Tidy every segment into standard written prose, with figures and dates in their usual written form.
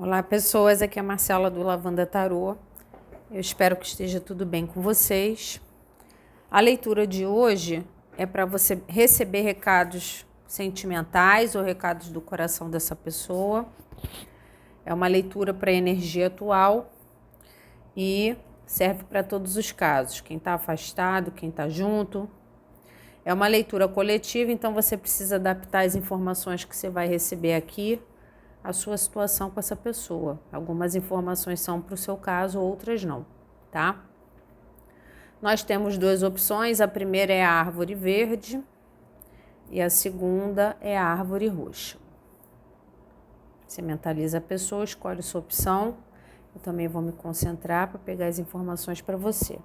Olá, pessoas. Aqui é a Marcela do Lavanda Tarô. Eu espero que esteja tudo bem com vocês. A leitura de hoje é para você receber recados sentimentais ou recados do coração dessa pessoa. É uma leitura para a energia atual e serve para todos os casos. Quem está afastado, quem está junto. É uma leitura coletiva, então você precisa adaptar as informações que você vai receber aqui à sua situação com essa pessoa. Algumas informações são para o seu caso, outras não, tá? Nós temos duas opções, a primeira é a árvore verde e a segunda é a árvore roxa. Você mentaliza a pessoa, escolhe sua opção. Eu também vou me concentrar para pegar as informações para você.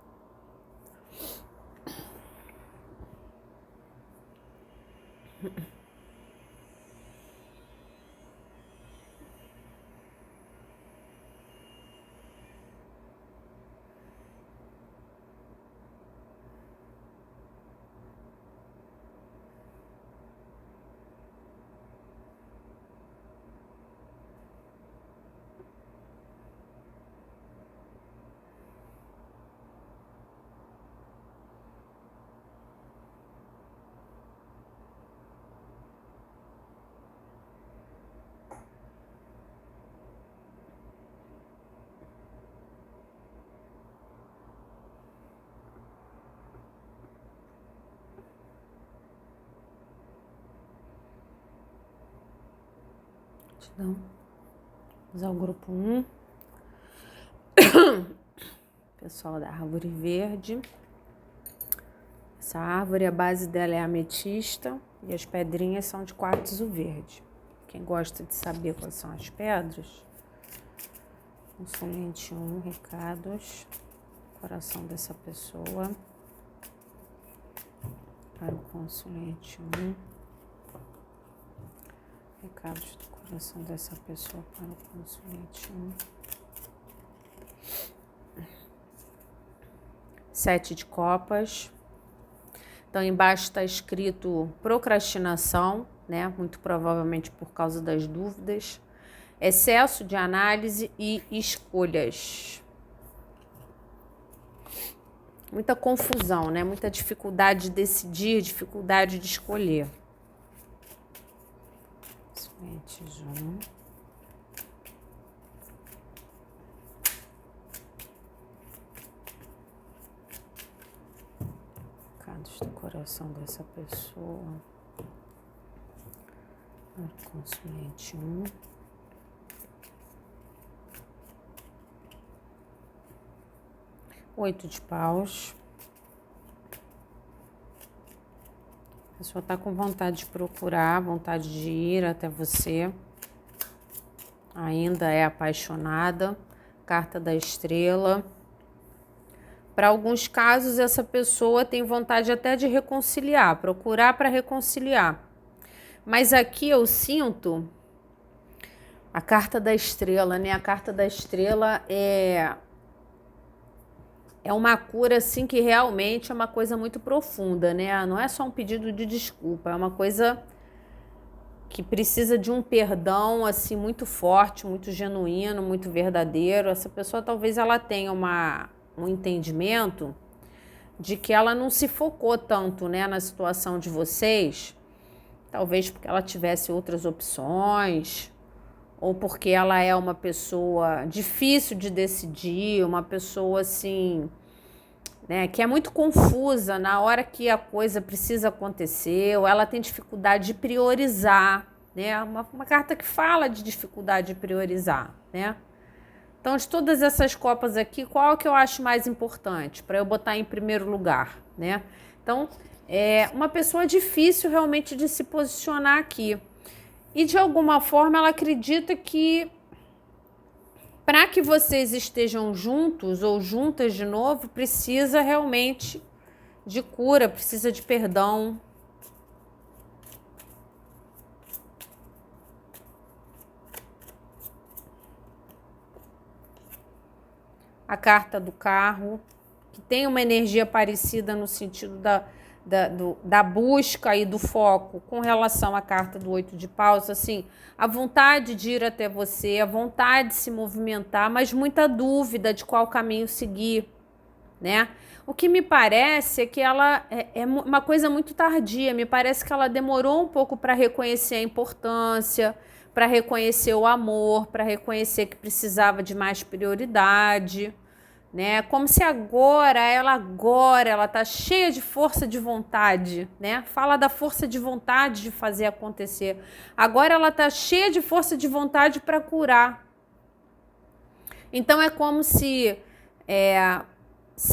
Então, vamos ao grupo 1. Pessoal da árvore verde. Essa árvore, a base dela é ametista e as pedrinhas são de quartzo verde. Quem gosta de saber quais são as pedras, consulente 1, recados, coração dessa pessoa. Para o consulente 1, recados do coração dessa pessoa para o consulente 1. 7 de copas. Então, embaixo está escrito procrastinação, né? Muito provavelmente por causa das dúvidas. Excesso de análise e escolhas. Muita confusão, né? Muita dificuldade de decidir, dificuldade de escolher. Consulentes 1. Do coração dessa pessoa para o consulente 1. Oito de paus. A pessoa está com vontade de procurar, vontade de ir até você. Ainda é apaixonada. Carta da estrela. Para alguns casos, essa pessoa tem vontade até de reconciliar, procurar para reconciliar. Mas aqui eu sinto a carta da estrela, né? A carta da estrela é uma cura, assim, que realmente é uma coisa muito profunda, né? Não é só um pedido de desculpa, é uma coisa que precisa de um perdão, assim, muito forte, muito genuíno, muito verdadeiro. Essa pessoa, talvez ela tenha um entendimento de que ela não se focou tanto, né, na situação de vocês, talvez porque ela tivesse outras opções, ou porque ela é uma pessoa difícil de decidir, uma pessoa assim, né, que é muito confusa na hora que a coisa precisa acontecer, ou ela tem dificuldade de priorizar, né, uma carta que fala de dificuldade de priorizar, né. Então, de todas essas copas aqui, qual que eu acho mais importante para eu botar em primeiro lugar, né? Então, é uma pessoa difícil realmente de se posicionar aqui. E, de alguma forma, ela acredita que para que vocês estejam juntos ou juntas de novo, precisa realmente de cura, precisa de perdão. A carta do carro, que tem uma energia parecida no sentido da busca e do foco com relação à carta do 8 de paus, assim, a vontade de ir até você, a vontade de se movimentar, mas muita dúvida de qual caminho seguir, né? O que me parece é que ela é uma coisa muito tardia, me parece que ela demorou um pouco para reconhecer a importância, para reconhecer o amor, para reconhecer que precisava de mais prioridade, né? Como se agora ela tá cheia de força de vontade, né? Fala da força de vontade de fazer acontecer. Agora ela tá cheia de força de vontade para curar. Então é como se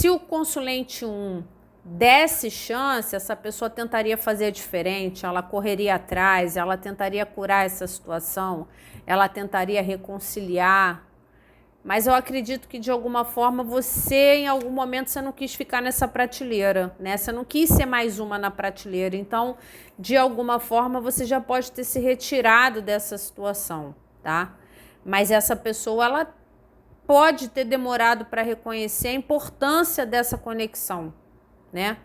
o consulente 1 desse chance, essa pessoa tentaria fazer diferente, ela correria atrás, ela tentaria curar essa situação, ela tentaria reconciliar. Mas eu acredito que de alguma forma você, em algum momento, você não quis ficar nessa prateleira, né? Você não quis ser mais uma na prateleira. Então, de alguma forma, você já pode ter se retirado dessa situação, tá? Mas essa pessoa, ela pode ter demorado para reconhecer a importância dessa conexão, né?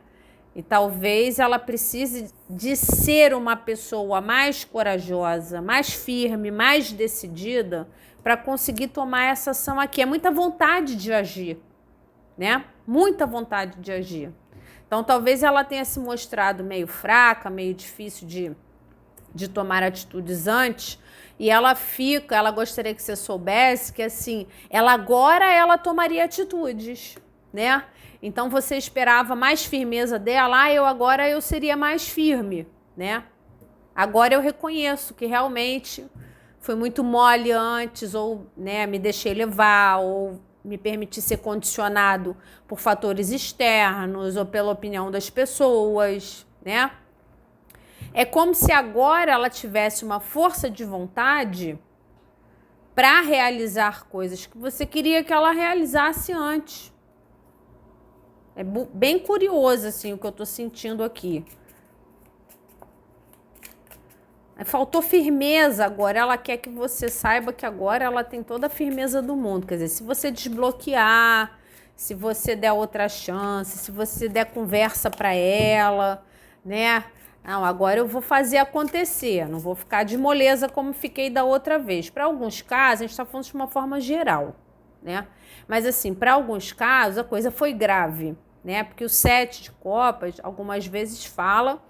E talvez ela precise de ser uma pessoa mais corajosa, mais firme, mais decidida para conseguir tomar essa ação aqui. É muita vontade de agir, né? Muita vontade de agir. Então, talvez ela tenha se mostrado meio fraca, meio difícil de tomar atitudes antes, e ela gostaria que você soubesse que, assim, ela tomaria atitudes, né? Então, você esperava mais firmeza dela, agora eu seria mais firme, né? Agora eu reconheço que realmente foi muito mole antes, ou, né, me deixei levar, ou me permiti ser condicionado por fatores externos, ou pela opinião das pessoas, né? É como se agora ela tivesse uma força de vontade para realizar coisas que você queria que ela realizasse antes. É bem curioso, assim, o que eu tô sentindo aqui. Faltou firmeza agora. Ela quer que você saiba que agora ela tem toda a firmeza do mundo. Quer dizer, se você desbloquear, se você der outra chance, se você der conversa para ela, né? Não, agora eu vou fazer acontecer. Não vou ficar de moleza como fiquei da outra vez. Para alguns casos, a gente está falando de uma forma geral, né? Mas assim, para alguns casos, a coisa foi grave, né? Porque o 7 de copas, algumas vezes fala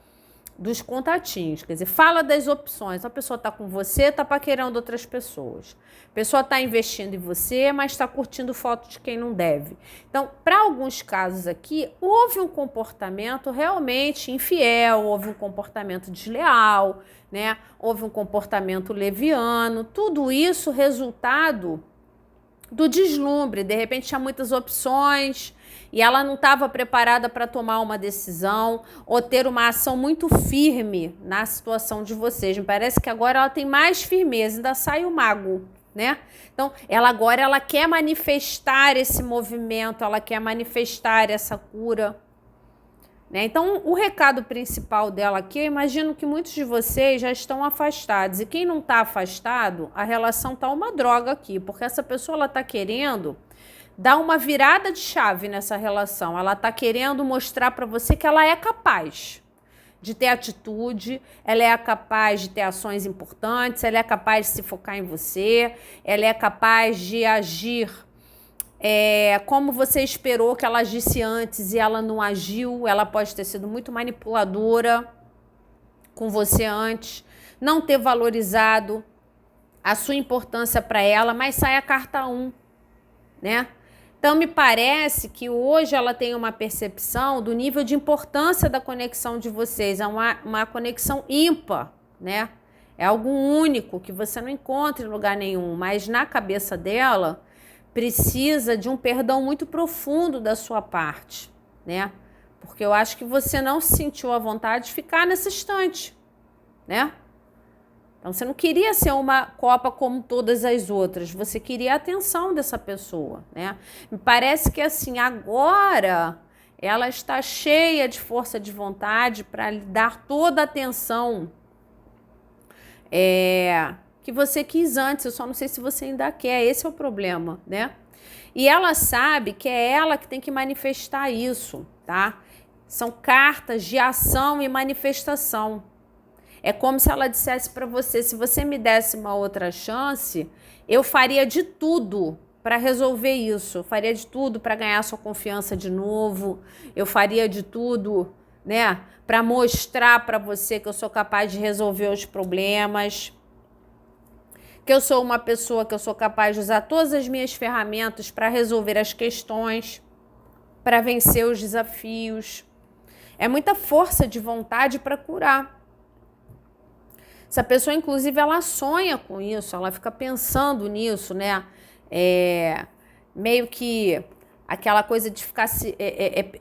dos contatinhos, quer dizer, fala das opções. A pessoa está com você, está paquerando outras pessoas. A pessoa está investindo em você, mas está curtindo foto de quem não deve. Então, para alguns casos aqui, houve um comportamento realmente infiel, houve um comportamento desleal, né? Houve um comportamento leviano. Tudo isso resultado do deslumbre. De repente tinha muitas opções e ela não estava preparada para tomar uma decisão ou ter uma ação muito firme na situação de vocês. Me parece que agora ela tem mais firmeza, ainda sai o mago, né? Então, ela quer manifestar esse movimento, ela quer manifestar essa cura, né? Então, o recado principal dela aqui, eu imagino que muitos de vocês já estão afastados. E quem não está afastado, a relação está uma droga aqui, porque essa pessoa está querendo dar uma virada de chave nessa relação. Ela está querendo mostrar para você que ela é capaz de ter atitude, ela é capaz de ter ações importantes, ela é capaz de se focar em você, ela é capaz de agir como você esperou que ela agisse antes e ela não agiu. Ela pode ter sido muito manipuladora com você antes, não ter valorizado a sua importância para ela, mas sai a carta 1, né? Então, me parece que hoje ela tem uma percepção do nível de importância da conexão de vocês. É uma conexão ímpar, né? É algo único que você não encontra em lugar nenhum, mas na cabeça dela precisa de um perdão muito profundo da sua parte, né? Porque eu acho que você não se sentiu à vontade de ficar nessa estante, né? Então, você não queria ser uma copa como todas as outras, você queria a atenção dessa pessoa, né? Me parece que, assim, agora ela está cheia de força de vontade para lhe dar toda a atenção que você quis antes. Eu só não sei se você ainda quer, esse é o problema, né? E ela sabe que é ela que tem que manifestar isso, tá? São cartas de ação e manifestação. É como se ela dissesse para você, se você me desse uma outra chance, eu faria de tudo para resolver isso. Eu faria de tudo para ganhar sua confiança de novo. Eu faria de tudo, né, para mostrar para você que eu sou capaz de resolver os problemas. Que eu sou uma pessoa que eu sou capaz de usar todas as minhas ferramentas para resolver as questões, para vencer os desafios. É muita força de vontade para curar. Essa pessoa, inclusive, ela sonha com isso, ela fica pensando nisso, né? Meio que aquela coisa de ficar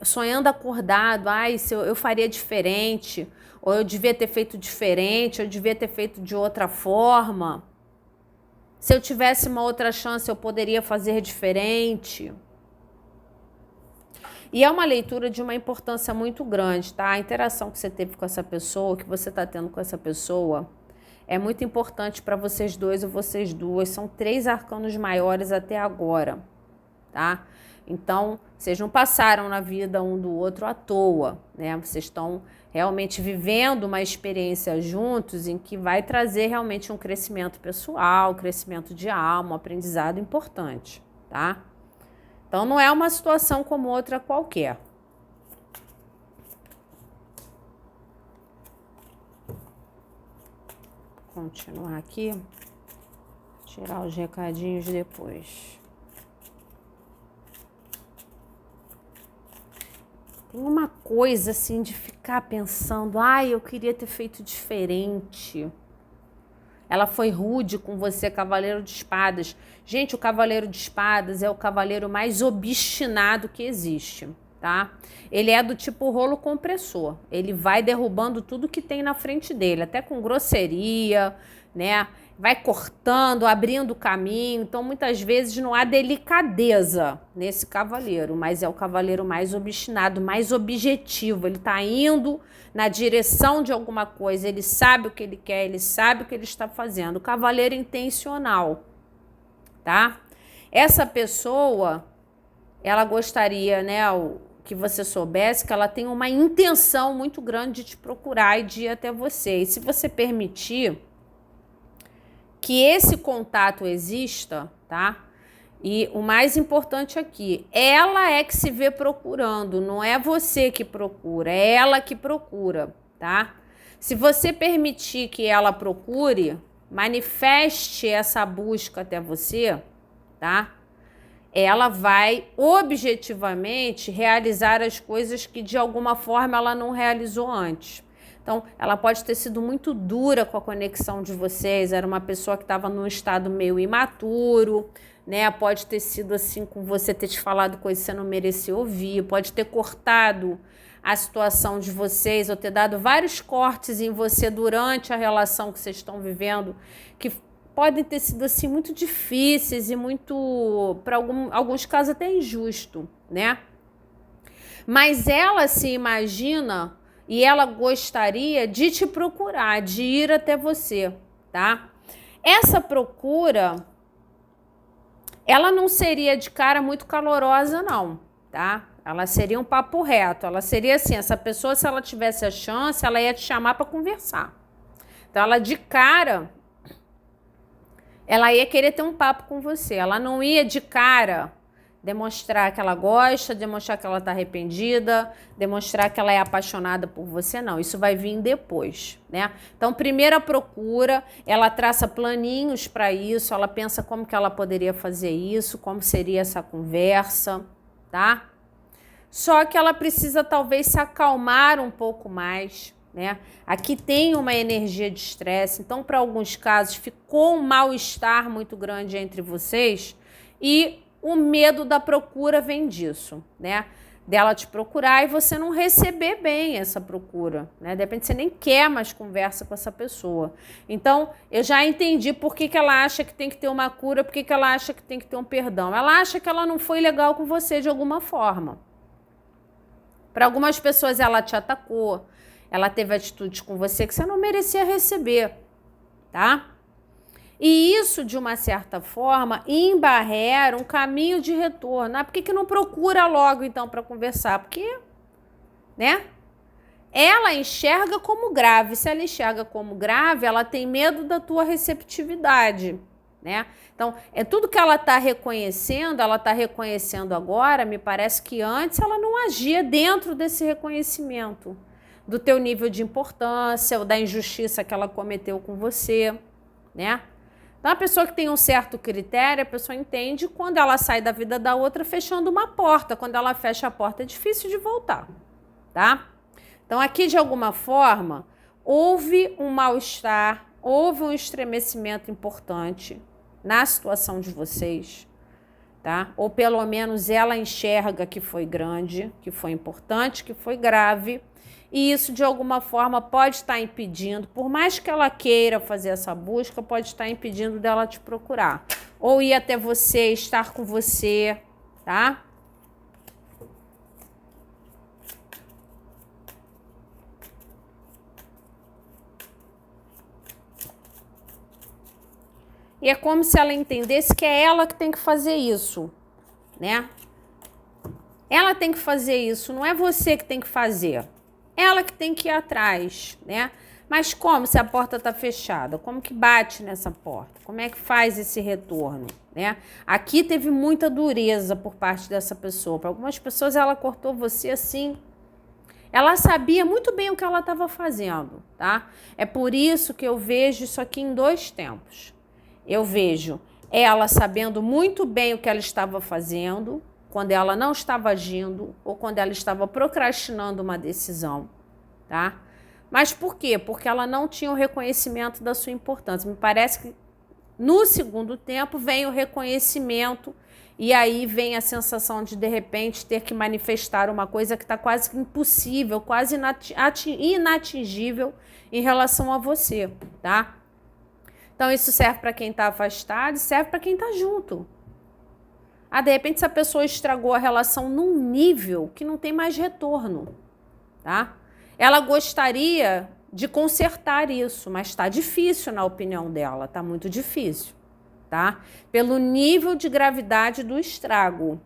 sonhando acordado, ai, se eu faria diferente, ou eu devia ter feito diferente, eu devia ter feito de outra forma. Se eu tivesse uma outra chance, eu poderia fazer diferente. E é uma leitura de uma importância muito grande, tá? A interação que você teve com essa pessoa, que você está tendo com essa pessoa, é muito importante para vocês dois ou vocês duas. São 3 arcanos maiores até agora, tá? Então, vocês não passaram na vida um do outro à toa, né? Vocês estão realmente vivendo uma experiência juntos em que vai trazer realmente um crescimento pessoal, crescimento de alma, um aprendizado importante, tá? Então, não é uma situação como outra qualquer. Vou continuar aqui. Tirar os recadinhos depois. Tem uma coisa assim de ficar pensando, ai, eu queria ter feito diferente. Ela foi rude com você, cavaleiro de espadas. Gente, o cavaleiro de espadas é o cavaleiro mais obstinado que existe, tá? Ele é do tipo rolo compressor. Ele vai derrubando tudo que tem na frente dele, até com grosseria, né? Vai cortando, abrindo caminho. Então, muitas vezes não há delicadeza nesse cavaleiro, mas é o cavaleiro mais obstinado, mais objetivo. Ele tá indo na direção de alguma coisa, ele sabe o que ele quer, ele sabe o que ele está fazendo. O cavaleiro intencional, tá? Essa pessoa, ela gostaria, né, que você soubesse que ela tem uma intenção muito grande de te procurar e de ir até você. E se você permitir que esse contato exista, tá? E o mais importante aqui, ela é que se vê procurando, não é você que procura, é ela que procura, tá? Se você permitir que ela procure, manifeste essa busca até você, tá? Ela vai objetivamente realizar as coisas que de alguma forma ela não realizou antes. Então, ela pode ter sido muito dura com a conexão de vocês, era uma pessoa que estava num estado meio imaturo, né? Pode ter sido assim com você, ter te falado coisas que você não merecia ouvir, pode ter cortado a situação de vocês, ou ter dado vários cortes em você durante a relação que vocês estão vivendo, que podem ter sido assim muito difíceis e muito, para alguns casos até injusto, né? Mas ela se imagina e ela gostaria de te procurar, de ir até você, tá? Essa procura, ela não seria de cara muito calorosa, não, tá? Ela seria um papo reto, ela seria assim, essa pessoa, se ela tivesse a chance, ela ia te chamar para conversar. Então, ela de cara, ela ia querer ter um papo com você, ela não ia de cara demonstrar que ela gosta, demonstrar que ela está arrependida, demonstrar que ela é apaixonada por você, não. Isso vai vir depois, né? Então, primeira procura, ela traça planinhos para isso, ela pensa como que ela poderia fazer isso, como seria essa conversa, tá? Só que ela precisa talvez se acalmar um pouco mais, né? Aqui tem uma energia de estresse, então, para alguns casos, ficou um mal-estar muito grande entre vocês e o medo da procura vem disso, né? Dela te procurar e você não receber bem essa procura, né? De repente você nem quer mais conversa com essa pessoa. Então, eu já entendi por que ela acha que tem que ter uma cura, por que ela acha que tem que ter um perdão. Ela acha que ela não foi legal com você de alguma forma. Para algumas pessoas ela te atacou, ela teve atitudes com você que você não merecia receber, tá? E isso, de uma certa forma, embarrera um caminho de retorno. Por que não procura logo, então, para conversar? Porque né? Ela enxerga como grave. Se ela enxerga como grave, ela tem medo da tua receptividade, né? Então, é tudo que ela está reconhecendo agora. Me parece que antes ela não agia dentro desse reconhecimento do teu nível de importância ou da injustiça que ela cometeu com você, né? Então, a pessoa que tem um certo critério, a pessoa entende quando ela sai da vida da outra fechando uma porta. Quando ela fecha a porta, é difícil de voltar, tá? Então, aqui, de alguma forma, houve um mal-estar, houve um estremecimento importante na situação de vocês, tá? Ou pelo menos ela enxerga que foi grande, que foi importante, que foi grave, e isso de alguma forma pode estar impedindo, por mais que ela queira fazer essa busca, pode estar impedindo dela te procurar, ou ir até você, estar com você, tá? E é como se ela entendesse que é ela que tem que fazer isso, né? Ela tem que fazer isso, não é você que tem que fazer. Ela que tem que ir atrás, né? Mas como se a porta está fechada? Como que bate nessa porta? Como é que faz esse retorno, né? Aqui teve muita dureza por parte dessa pessoa. Para algumas pessoas ela cortou você assim. Ela sabia muito bem o que ela estava fazendo, tá? É por isso que eu vejo isso aqui em dois tempos. Eu vejo ela sabendo muito bem o que ela estava fazendo, quando ela não estava agindo ou quando ela estava procrastinando uma decisão, tá? Mas por quê? Porque ela não tinha o reconhecimento da sua importância. Me parece que no segundo tempo vem o reconhecimento e aí vem a sensação de repente, ter que manifestar uma coisa que está quase impossível, quase inatingível em relação a você, tá? Então, isso serve para quem está afastado e serve para quem está junto. De repente, essa pessoa estragou a relação num nível que não tem mais retorno, tá? Ela gostaria de consertar isso, mas está difícil na opinião dela, está muito difícil, tá? Pelo nível de gravidade do estrago.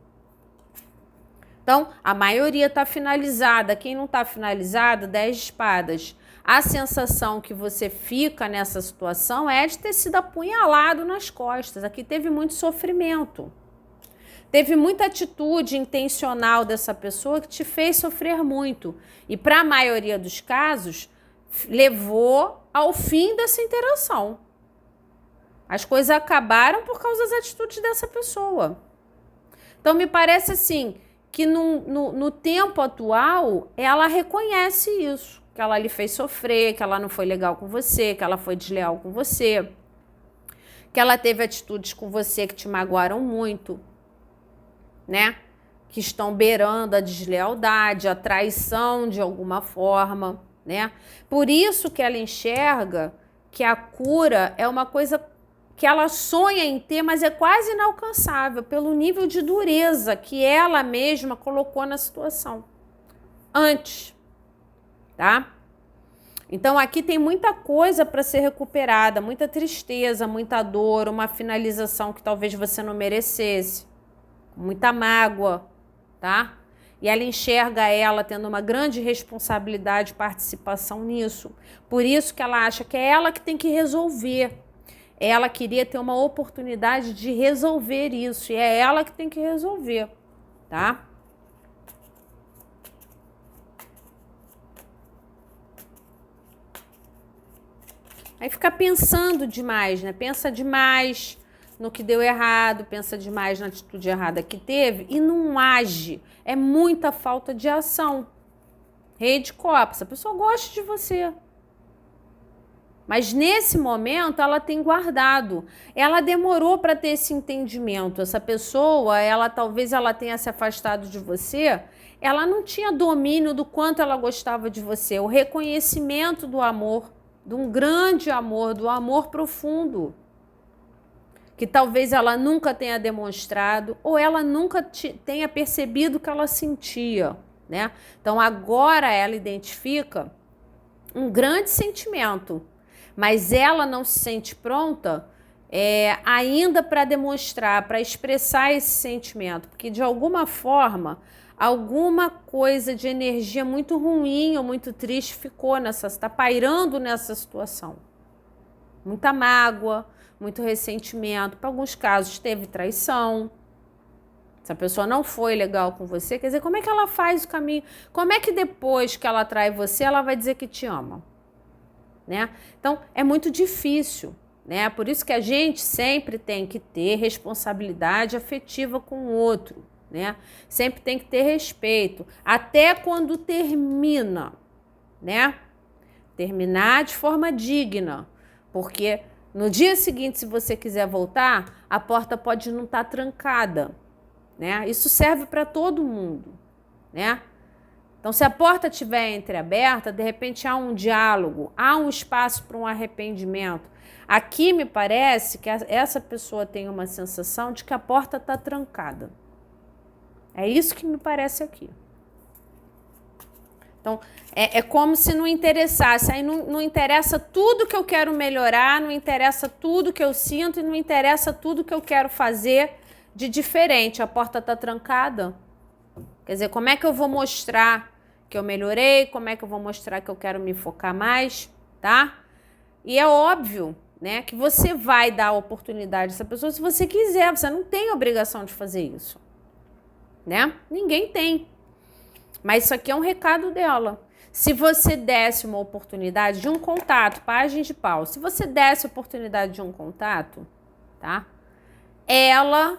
Então, a maioria está finalizada. Quem não está finalizada, 10 de espadas. A sensação que você fica nessa situação é de ter sido apunhalado nas costas. Aqui teve muito sofrimento. Teve muita atitude intencional dessa pessoa que te fez sofrer muito. E para a maioria dos casos, levou ao fim dessa interação. As coisas acabaram por causa das atitudes dessa pessoa. Então, me parece assim, que no tempo atual, ela reconhece isso. Que ela lhe fez sofrer, que ela não foi legal com você, que ela foi desleal com você, que ela teve atitudes com você que te magoaram muito, né? Que estão beirando a deslealdade, a traição de alguma forma, né? Por isso que ela enxerga que a cura é uma coisa que ela sonha em ter, mas é quase inalcançável pelo nível de dureza que ela mesma colocou na situação antes, tá? Então aqui tem muita coisa para ser recuperada, muita tristeza, muita dor, uma finalização que talvez você não merecesse, muita mágoa, tá? E ela enxerga ela tendo uma grande responsabilidade e participação nisso. Por isso que ela acha que é ela que tem que resolver. Ela queria ter uma oportunidade de resolver isso. E é ela que tem que resolver, tá? Aí fica pensando demais, né? Pensa demais no que deu errado, pensa demais na atitude errada que teve e não age. É muita falta de ação. Rei de copas, a pessoa gosta de você. Mas nesse momento ela tem guardado. Ela demorou para ter esse entendimento. Essa pessoa, talvez ela tenha se afastado de você, ela não tinha domínio do quanto ela gostava de você, o reconhecimento do amor, de um grande amor, do amor profundo, que talvez ela nunca tenha demonstrado ou ela nunca tenha percebido que ela sentia, né? Então agora ela identifica um grande sentimento, mas ela não se sente pronta ainda para demonstrar, para expressar esse sentimento, porque de alguma forma alguma coisa de energia muito ruim ou muito triste ficou está pairando nessa situação. Muita mágoa, muito ressentimento. Para alguns casos teve traição. Se a pessoa não foi legal com você, quer dizer, como é que ela faz o caminho? Como é que depois que ela trai você, ela vai dizer que te ama? Né? Então, é muito difícil, né? Por isso que a gente sempre tem que ter responsabilidade afetiva com o outro, né? Sempre tem que ter respeito, até quando termina, né? Terminar de forma digna, porque no dia seguinte, se você quiser voltar, a porta pode não estar trancada, né? Isso serve para todo mundo, né? Então, se a porta estiver entreaberta, de repente há um diálogo, há um espaço para um arrependimento. Aqui me parece que essa pessoa tem uma sensação de que a porta está trancada. É isso que me parece aqui. Então, é como se não interessasse. Aí não interessa tudo que eu quero melhorar, não interessa tudo que eu sinto e não interessa tudo que eu quero fazer de diferente. A porta está trancada. Quer dizer, como é que eu vou mostrar que eu melhorei? Como é que eu vou mostrar que eu quero me focar mais, tá? E é óbvio, né, que você vai dar a oportunidade a essa pessoa se você quiser. Você não tem obrigação de fazer isso, né? Ninguém tem. Mas isso aqui é um recado dela. Se você desse uma oportunidade de um contato, página de pau, se você desse a oportunidade de um contato, tá? Ela,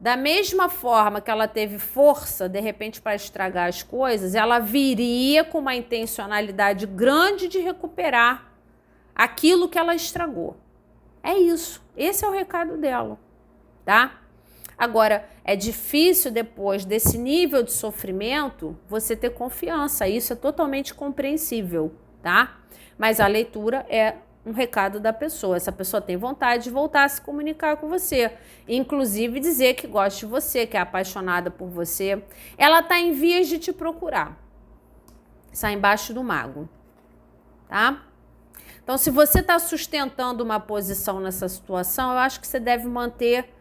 da mesma forma que ela teve força, de repente, para estragar as coisas, ela viria com uma intencionalidade grande de recuperar aquilo que ela estragou. É isso. Esse é o recado dela, tá? Agora, é difícil depois desse nível de sofrimento você ter confiança. Isso é totalmente compreensível, tá? Mas a leitura é um recado da pessoa. Essa pessoa tem vontade de voltar a se comunicar com você. Inclusive dizer que gosta de você, que é apaixonada por você. Ela está em vias de te procurar. Está embaixo do mago, tá? Então, se você está sustentando uma posição nessa situação, eu acho que você deve manter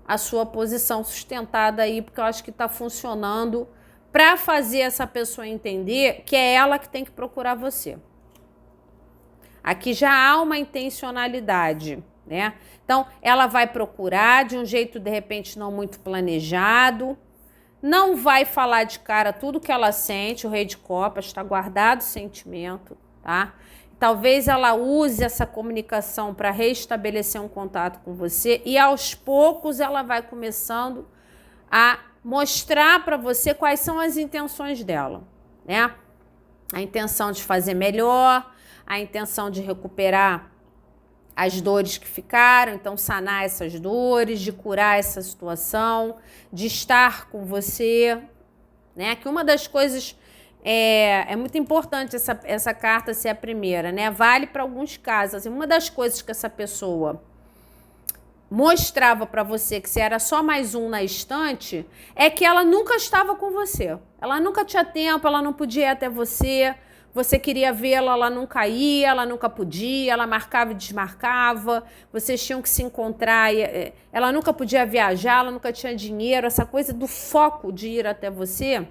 a sua posição sustentada aí, porque eu acho que está funcionando para fazer essa pessoa entender que é ela que tem que procurar você. Aqui já há uma intencionalidade, né? Então, ela vai procurar de um jeito, de repente, não muito planejado, não vai falar de cara tudo que ela sente, o Rei de Copas, está guardado o sentimento, tá? Talvez ela use essa comunicação para restabelecer um contato com você e aos poucos ela vai começando a mostrar para você quais são as intenções dela, né? A intenção de fazer melhor, a intenção de recuperar as dores que ficaram, então sanar essas dores, de curar essa situação, de estar com você, né? Que uma das coisas é muito importante essa carta ser a primeira, né? Vale para alguns casos. Assim, uma das coisas que essa pessoa mostrava para você que você era só mais um na estante é que ela nunca estava com você. Ela nunca tinha tempo, ela não podia ir até você. Você queria vê-la, ela nunca ia, ela nunca podia, ela marcava e desmarcava. Vocês tinham que se encontrar. Ela nunca podia viajar, ela nunca tinha dinheiro. Essa coisa do foco de ir até você.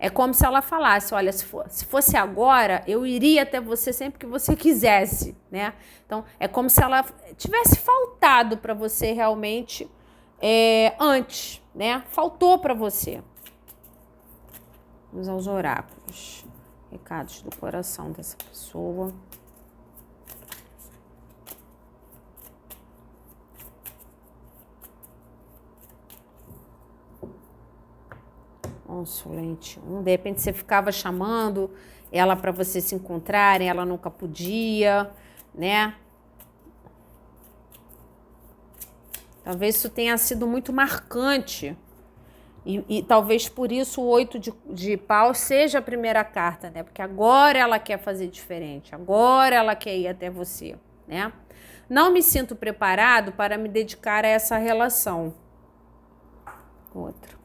É como se ela falasse, olha, se fosse agora, eu iria até você sempre que você quisesse, né? Então, é como se ela tivesse faltado para você realmente antes, né? Faltou para você. Vamos aos oráculos. Recados do coração dessa pessoa. Consulente 1. De repente você ficava chamando ela para vocês se encontrarem, ela nunca podia, né? Talvez isso tenha sido muito marcante. E talvez por isso o 8 de paus seja a primeira carta, né? Porque agora ela quer fazer diferente, agora ela quer ir até você, né? Não me sinto preparado para me dedicar a essa relação. Outra.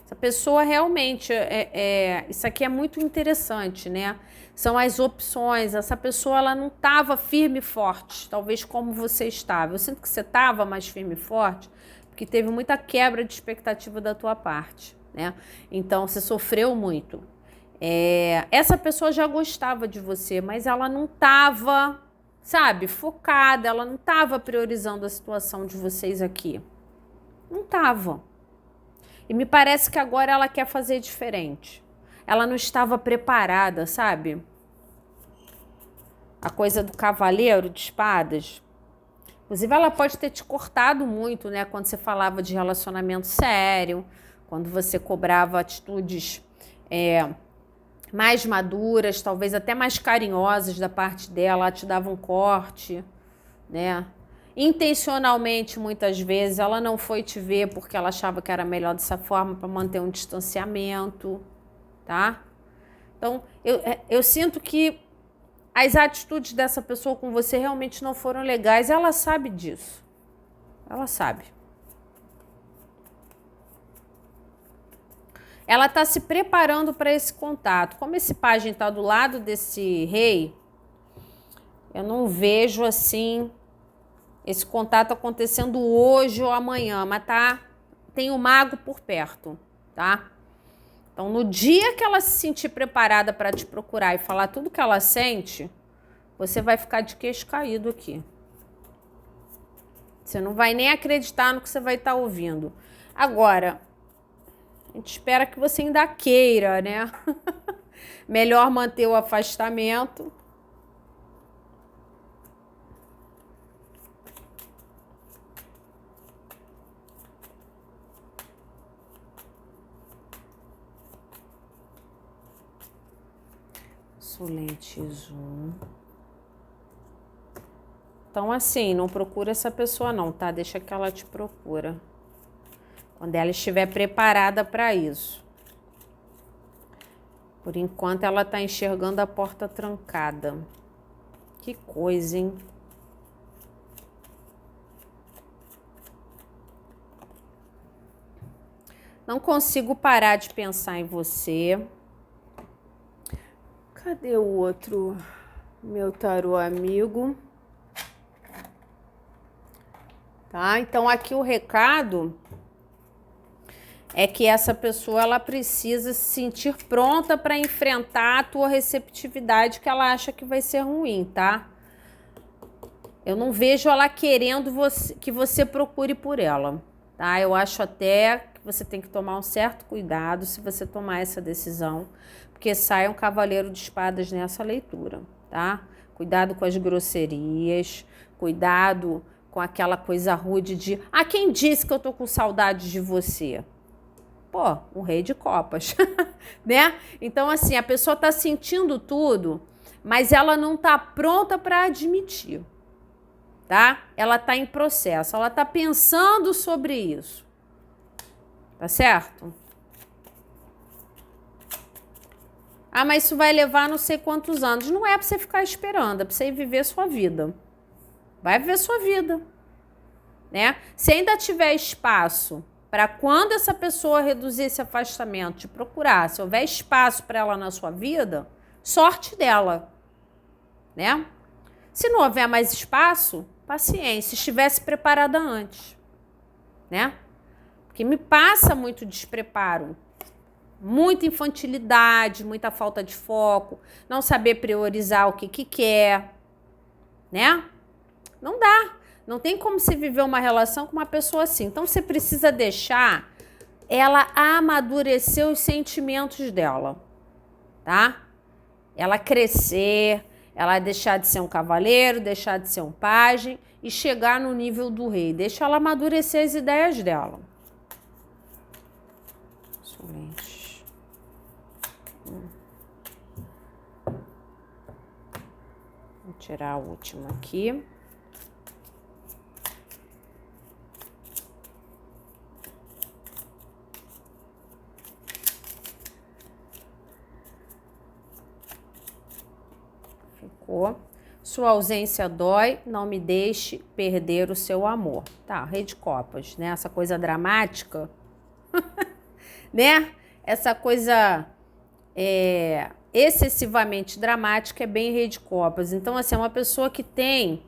Essa pessoa realmente, isso aqui é muito interessante, né? São as opções. Essa pessoa, ela não estava firme e forte, talvez como você estava. Eu sinto que você estava mais firme e forte, porque porque teve muita quebra de expectativa da tua parte, né? Então, você sofreu muito. Essa pessoa já gostava de você, mas ela não estava, sabe, focada, ela não estava priorizando a situação de vocês aqui. Não estava. E me parece que agora ela quer fazer diferente. Ela não estava preparada, sabe? A coisa do cavaleiro de espadas. Inclusive, ela pode ter te cortado muito, né? Quando você falava de relacionamento sério, quando você cobrava atitudes mais maduras, talvez até mais carinhosas da parte dela, ela te dava um corte, né? Intencionalmente, muitas vezes, ela não foi te ver porque ela achava que era melhor dessa forma para manter um distanciamento, tá? Então, eu sinto que as atitudes dessa pessoa com você realmente não foram legais. Ela sabe disso. Ela sabe. Ela está se preparando para esse contato. Como esse pajem está do lado desse rei, eu não vejo assim esse contato acontecendo hoje ou amanhã, mas tem o mago por perto, tá? Então, no dia que ela se sentir preparada para te procurar e falar tudo que ela sente, você vai ficar de queixo caído aqui. Você não vai nem acreditar no que você vai estar ouvindo. Agora, a gente espera que você ainda queira, né? Melhor manter o afastamento. Lentes 1. Então, assim, não procura essa pessoa não, tá? Deixa que ela te procura. Quando ela estiver preparada para isso. Por enquanto, ela tá enxergando a porta trancada. Que coisa, hein? Não consigo parar de pensar em você. Cadê o outro, meu tarô amigo? Tá, então aqui o recado é que essa pessoa, ela precisa se sentir pronta para enfrentar a tua receptividade que ela acha que vai ser ruim, tá? Eu não vejo ela querendo que você procure por ela, tá? Eu acho até que você tem que tomar um certo cuidado se você tomar essa decisão, porque sai um cavaleiro de espadas nessa leitura, tá? Cuidado com as grosserias, cuidado com aquela coisa rude de quem disse que eu tô com saudade de você? Pô, um rei de copas, né? Então, assim, a pessoa tá sentindo tudo, mas ela não tá pronta para admitir, tá? Ela tá em processo, ela tá pensando sobre isso, tá certo? Mas isso vai levar não sei quantos anos. Não é pra você ficar esperando, é pra você ir viver sua vida. Vai viver sua vida, né? Se ainda tiver espaço para quando essa pessoa reduzir esse afastamento, te procurar, se houver espaço para ela na sua vida, sorte dela, né? Se não houver mais espaço, paciência, estivesse preparada antes, né? Porque me passa muito despreparo. Muita infantilidade, muita falta de foco, não saber priorizar o que quer, né? Não dá. Não tem como você viver uma relação com uma pessoa assim. Então, você precisa deixar ela amadurecer os sentimentos dela, tá? Ela crescer, ela deixar de ser um cavaleiro, deixar de ser um pajem e chegar no nível do rei. Deixa ela amadurecer as ideias dela. Excelente. Vou tirar a última aqui. Ficou. Sua ausência dói, não me deixe perder o seu amor. Tá, rei de copas, né? Essa coisa dramática, né? Essa coisa excessivamente dramática é bem rei de copas. Então, assim, é uma pessoa que tem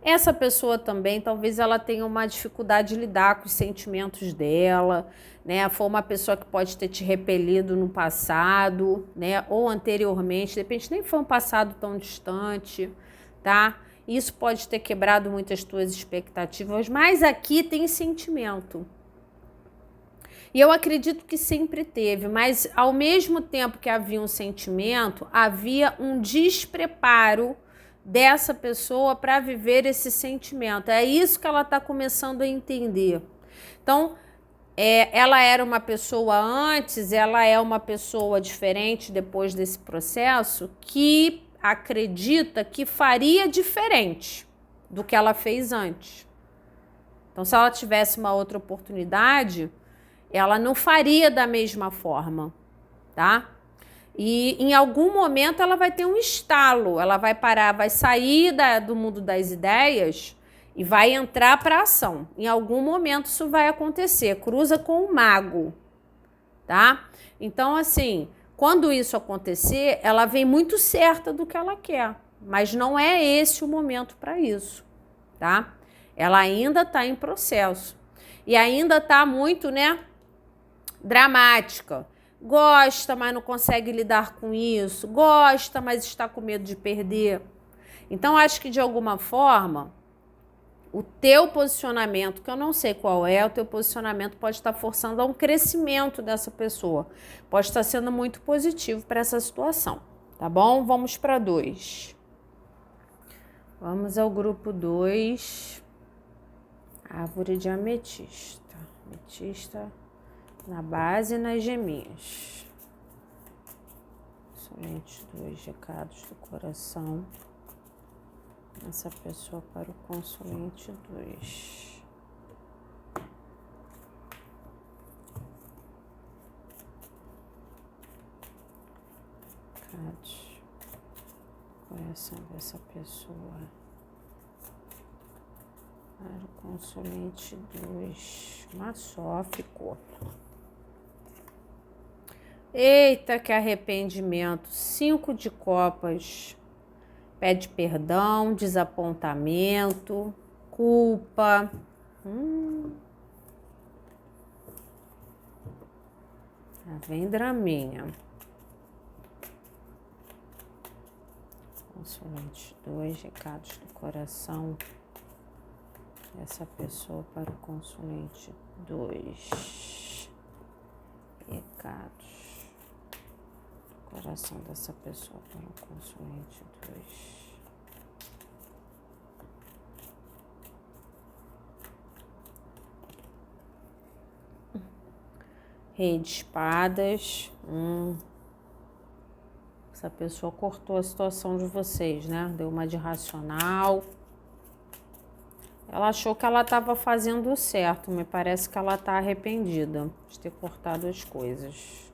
Essa pessoa também, talvez ela tenha uma dificuldade de lidar com os sentimentos dela, né? Foi uma pessoa que pode ter te repelido no passado, né? Ou anteriormente, de repente nem foi um passado tão distante, tá? Isso pode ter quebrado muitas tuas expectativas, mas aqui tem sentimento. E eu acredito que sempre teve, mas ao mesmo tempo que havia um sentimento, havia um despreparo dessa pessoa para viver esse sentimento. É isso que ela está começando a entender. Então, ela era uma pessoa antes, ela é uma pessoa diferente depois desse processo que acredita que faria diferente do que ela fez antes. Então, se ela tivesse uma outra oportunidade, ela não faria da mesma forma, tá? E em algum momento ela vai ter um estalo, ela vai parar, vai sair do mundo das ideias e vai entrar para a ação. Em algum momento isso vai acontecer, cruza com o mago, tá? Então, assim, quando isso acontecer, ela vem muito certa do que ela quer, mas não é esse o momento para isso, tá? Ela ainda está em processo e ainda está muito, né, dramática. Gosta, mas não consegue lidar com isso. Gosta, mas está com medo de perder. Então, acho que de alguma forma, o teu posicionamento, que eu não sei qual é, o teu posicionamento pode estar forçando a um crescimento dessa pessoa. Pode estar sendo muito positivo para essa situação, tá bom? Vamos para 2. Vamos ao grupo 2. Árvore de ametista. Ametista na base e nas geminhas. Somente 2 recados do coração. Essa pessoa para o consulente 2. Recados do coração dessa pessoa para o consulente 2. Mas só ficou. Eita, que arrependimento. 5 de copas. Pede perdão, desapontamento, culpa. Vem draminha. Consulente 2, recados do coração dessa pessoa para o consulente 2. Recados. Coração dessa pessoa para o consulente 2. Rei de espadas. Essa pessoa cortou a situação de vocês, né? Deu uma de racional. Ela achou que ela estava fazendo o certo. Me parece que ela está arrependida de ter cortado as coisas.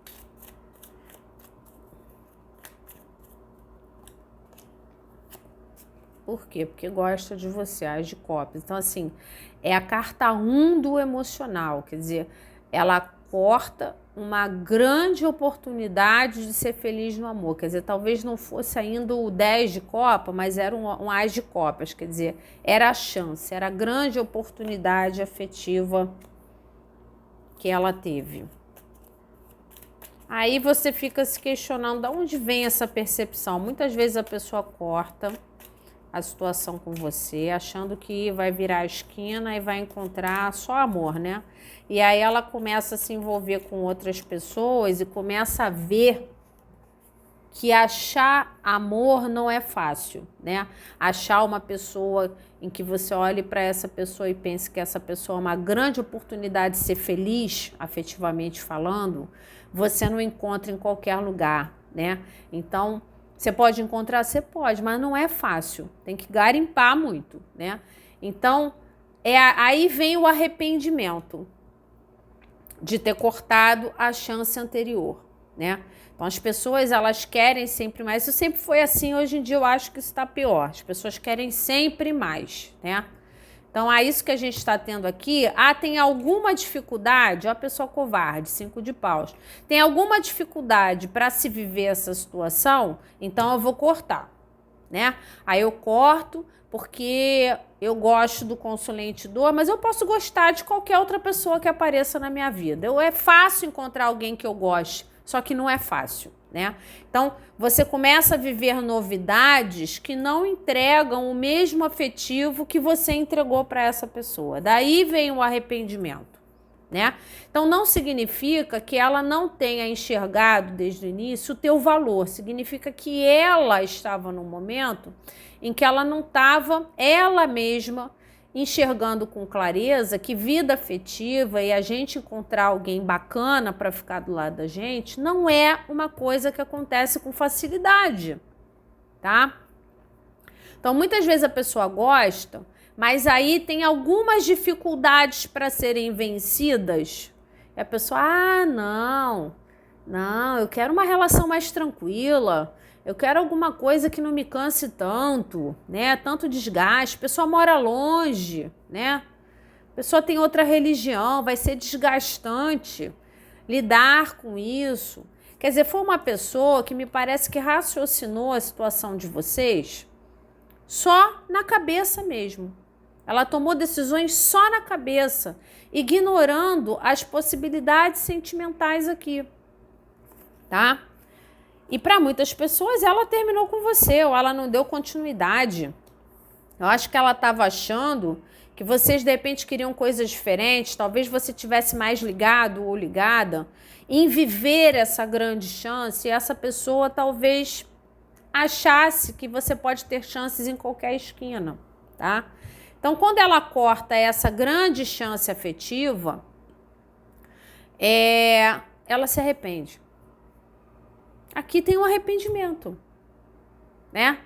Por quê? Porque gosta de você, as de copas. Então, assim, é a carta 1 do emocional. Quer dizer, ela corta uma grande oportunidade de ser feliz no amor. Quer dizer, talvez não fosse ainda o 10 de copa, mas era um as de copas. Quer dizer, era a chance, era a grande oportunidade afetiva que ela teve. Aí você fica se questionando de onde vem essa percepção. Muitas vezes a pessoa corta a situação com você, achando que vai virar a esquina e vai encontrar só amor, né? E aí ela começa a se envolver com outras pessoas e começa a ver que achar amor não é fácil, né? Achar uma pessoa em que você olhe para essa pessoa e pense que essa pessoa é uma grande oportunidade de ser feliz, afetivamente falando, você não encontra em qualquer lugar, né? Então, você pode encontrar? Você pode, mas não é fácil. Tem que garimpar muito, né? Então, aí vem o arrependimento de ter cortado a chance anterior, né? Então, as pessoas, elas querem sempre mais. Isso sempre foi assim, hoje em dia eu acho que isso está pior. As pessoas querem sempre mais, né? Então, é isso que a gente está tendo aqui. Tem alguma dificuldade? Ó, a pessoa covarde, 5 de paus. Tem alguma dificuldade para se viver essa situação? Então, eu vou cortar. né? Aí eu corto porque eu gosto do consulente dor, mas eu posso gostar de qualquer outra pessoa que apareça na minha vida. É fácil encontrar alguém que eu goste, só que não é fácil, né? Então, você começa a viver novidades que não entregam o mesmo afetivo que você entregou para essa pessoa. Daí vem o arrependimento, né? Então, não significa que ela não tenha enxergado desde o início o teu valor. Significa que ela estava num momento em que ela não estava, ela mesma, enxergando com clareza que vida afetiva e a gente encontrar alguém bacana para ficar do lado da gente não é uma coisa que acontece com facilidade, tá? Então, muitas vezes a pessoa gosta, mas aí tem algumas dificuldades para serem vencidas. E a pessoa, não, eu quero uma relação mais tranquila. Eu quero alguma coisa que não me canse tanto, né? Tanto desgaste. A pessoa mora longe, né? A pessoa tem outra religião, vai ser desgastante lidar com isso. Quer dizer, foi uma pessoa que me parece que raciocinou a situação de vocês só na cabeça mesmo. Ela tomou decisões só na cabeça, ignorando as possibilidades sentimentais aqui, tá? E para muitas pessoas ela terminou com você ou ela não deu continuidade. Eu acho que ela estava achando que vocês de repente queriam coisas diferentes, talvez você tivesse mais ligado ou ligada em viver essa grande chance e essa pessoa talvez achasse que você pode ter chances em qualquer esquina, tá? Então, quando ela corta essa grande chance afetiva, ela se arrepende. Aqui tem um arrependimento, né?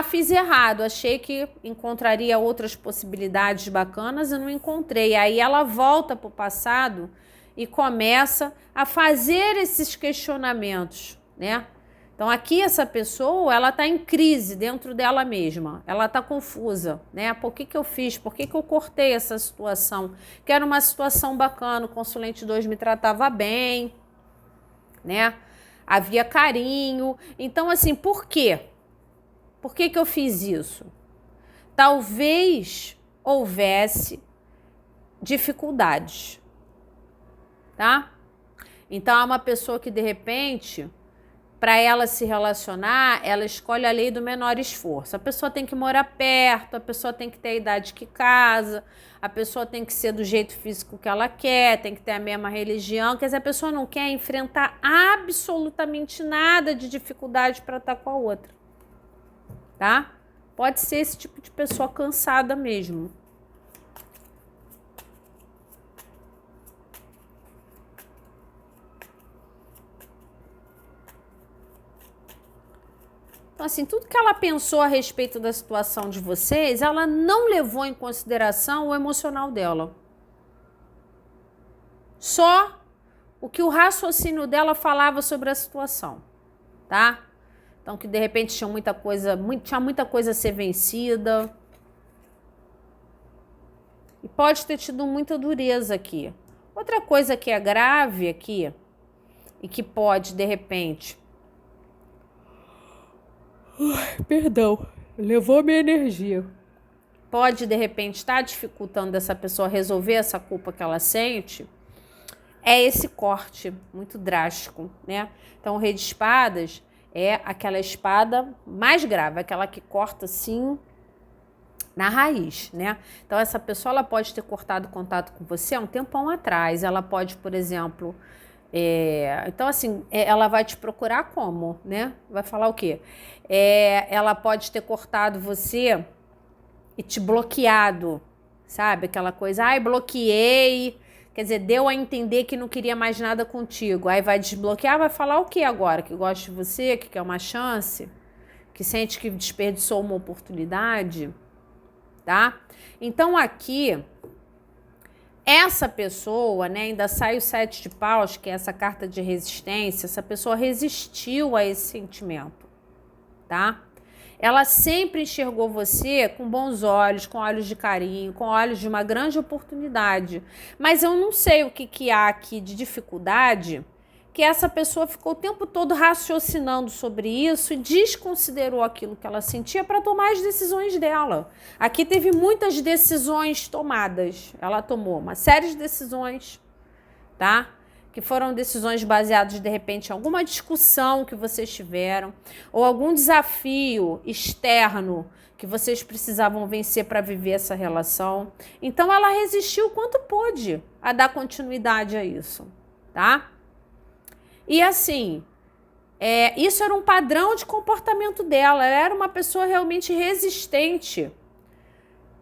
Fiz errado, achei que encontraria outras possibilidades bacanas e não encontrei. Aí ela volta para o passado e começa a fazer esses questionamentos, né? Então aqui essa pessoa, ela está em crise dentro dela mesma, ela está confusa, né? Por que eu fiz? Por que eu cortei essa situação? Que era uma situação bacana, o consulente 2 me tratava bem, né? Havia carinho. Então assim, por quê? Por que eu fiz isso? Talvez houvesse dificuldades, tá? Então é uma pessoa que de repente, para ela se relacionar, ela escolhe a lei do menor esforço. A pessoa tem que morar perto, a pessoa tem que ter a idade que casa, a pessoa tem que ser do jeito físico que ela quer, tem que ter a mesma religião. Quer dizer, a pessoa não quer enfrentar absolutamente nada de dificuldade para estar com a outra, tá? Pode ser esse tipo de pessoa cansada mesmo. Então, assim, tudo que ela pensou a respeito da situação de vocês, ela não levou em consideração o emocional dela. Só o que o raciocínio dela falava sobre a situação, tá? Então, que de repente tinha muita coisa a ser vencida. E pode ter tido muita dureza aqui. Outra coisa que é grave aqui, e que pode, de repente... Perdão, levou minha energia. Pode, de repente, estar dificultando essa pessoa resolver essa culpa que ela sente, é esse corte muito drástico, né? Então, o Rei de Espadas é aquela espada mais grave, aquela que corta, assim, na raiz, né? Então, essa pessoa, ela pode ter cortado contato com você há um tempão atrás. Ela pode, por exemplo... então, assim, ela vai te procurar como, né? Vai falar o quê? Ela pode ter cortado você e te bloqueado, sabe? Aquela coisa, ai, bloqueei, quer dizer, deu a entender que não queria mais nada contigo. Aí vai desbloquear, vai falar o quê agora? Que gosta de você, que quer uma chance, que sente que desperdiçou uma oportunidade, tá? Então, aqui... essa pessoa, né, ainda sai o 7 de paus, que é essa carta de resistência, essa pessoa resistiu a esse sentimento, tá? Ela sempre enxergou você com bons olhos, com olhos de carinho, com olhos de uma grande oportunidade. Mas eu não sei o que há aqui de dificuldade que essa pessoa ficou o tempo todo raciocinando sobre isso e desconsiderou aquilo que ela sentia para tomar as decisões dela. Aqui teve muitas decisões tomadas. Ela tomou uma série de decisões, tá? Que foram decisões baseadas, de repente, em alguma discussão que vocês tiveram ou algum desafio externo que vocês precisavam vencer para viver essa relação. Então, ela resistiu o quanto pôde a dar continuidade a isso, tá? E assim, isso era um padrão de comportamento dela. Ela era uma pessoa realmente resistente.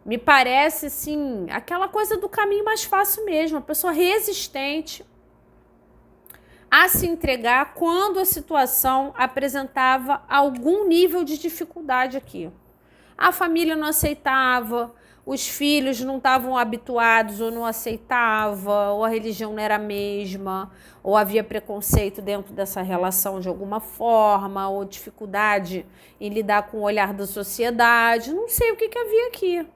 Me parece, assim, aquela coisa do caminho mais fácil mesmo. Uma pessoa resistente a se entregar quando a situação apresentava algum nível de dificuldade aqui. A família não aceitava, os filhos não estavam habituados ou não aceitavam, ou a religião não era a mesma, ou havia preconceito dentro dessa relação de alguma forma, ou dificuldade em lidar com o olhar da sociedade. Não sei o que havia aqui.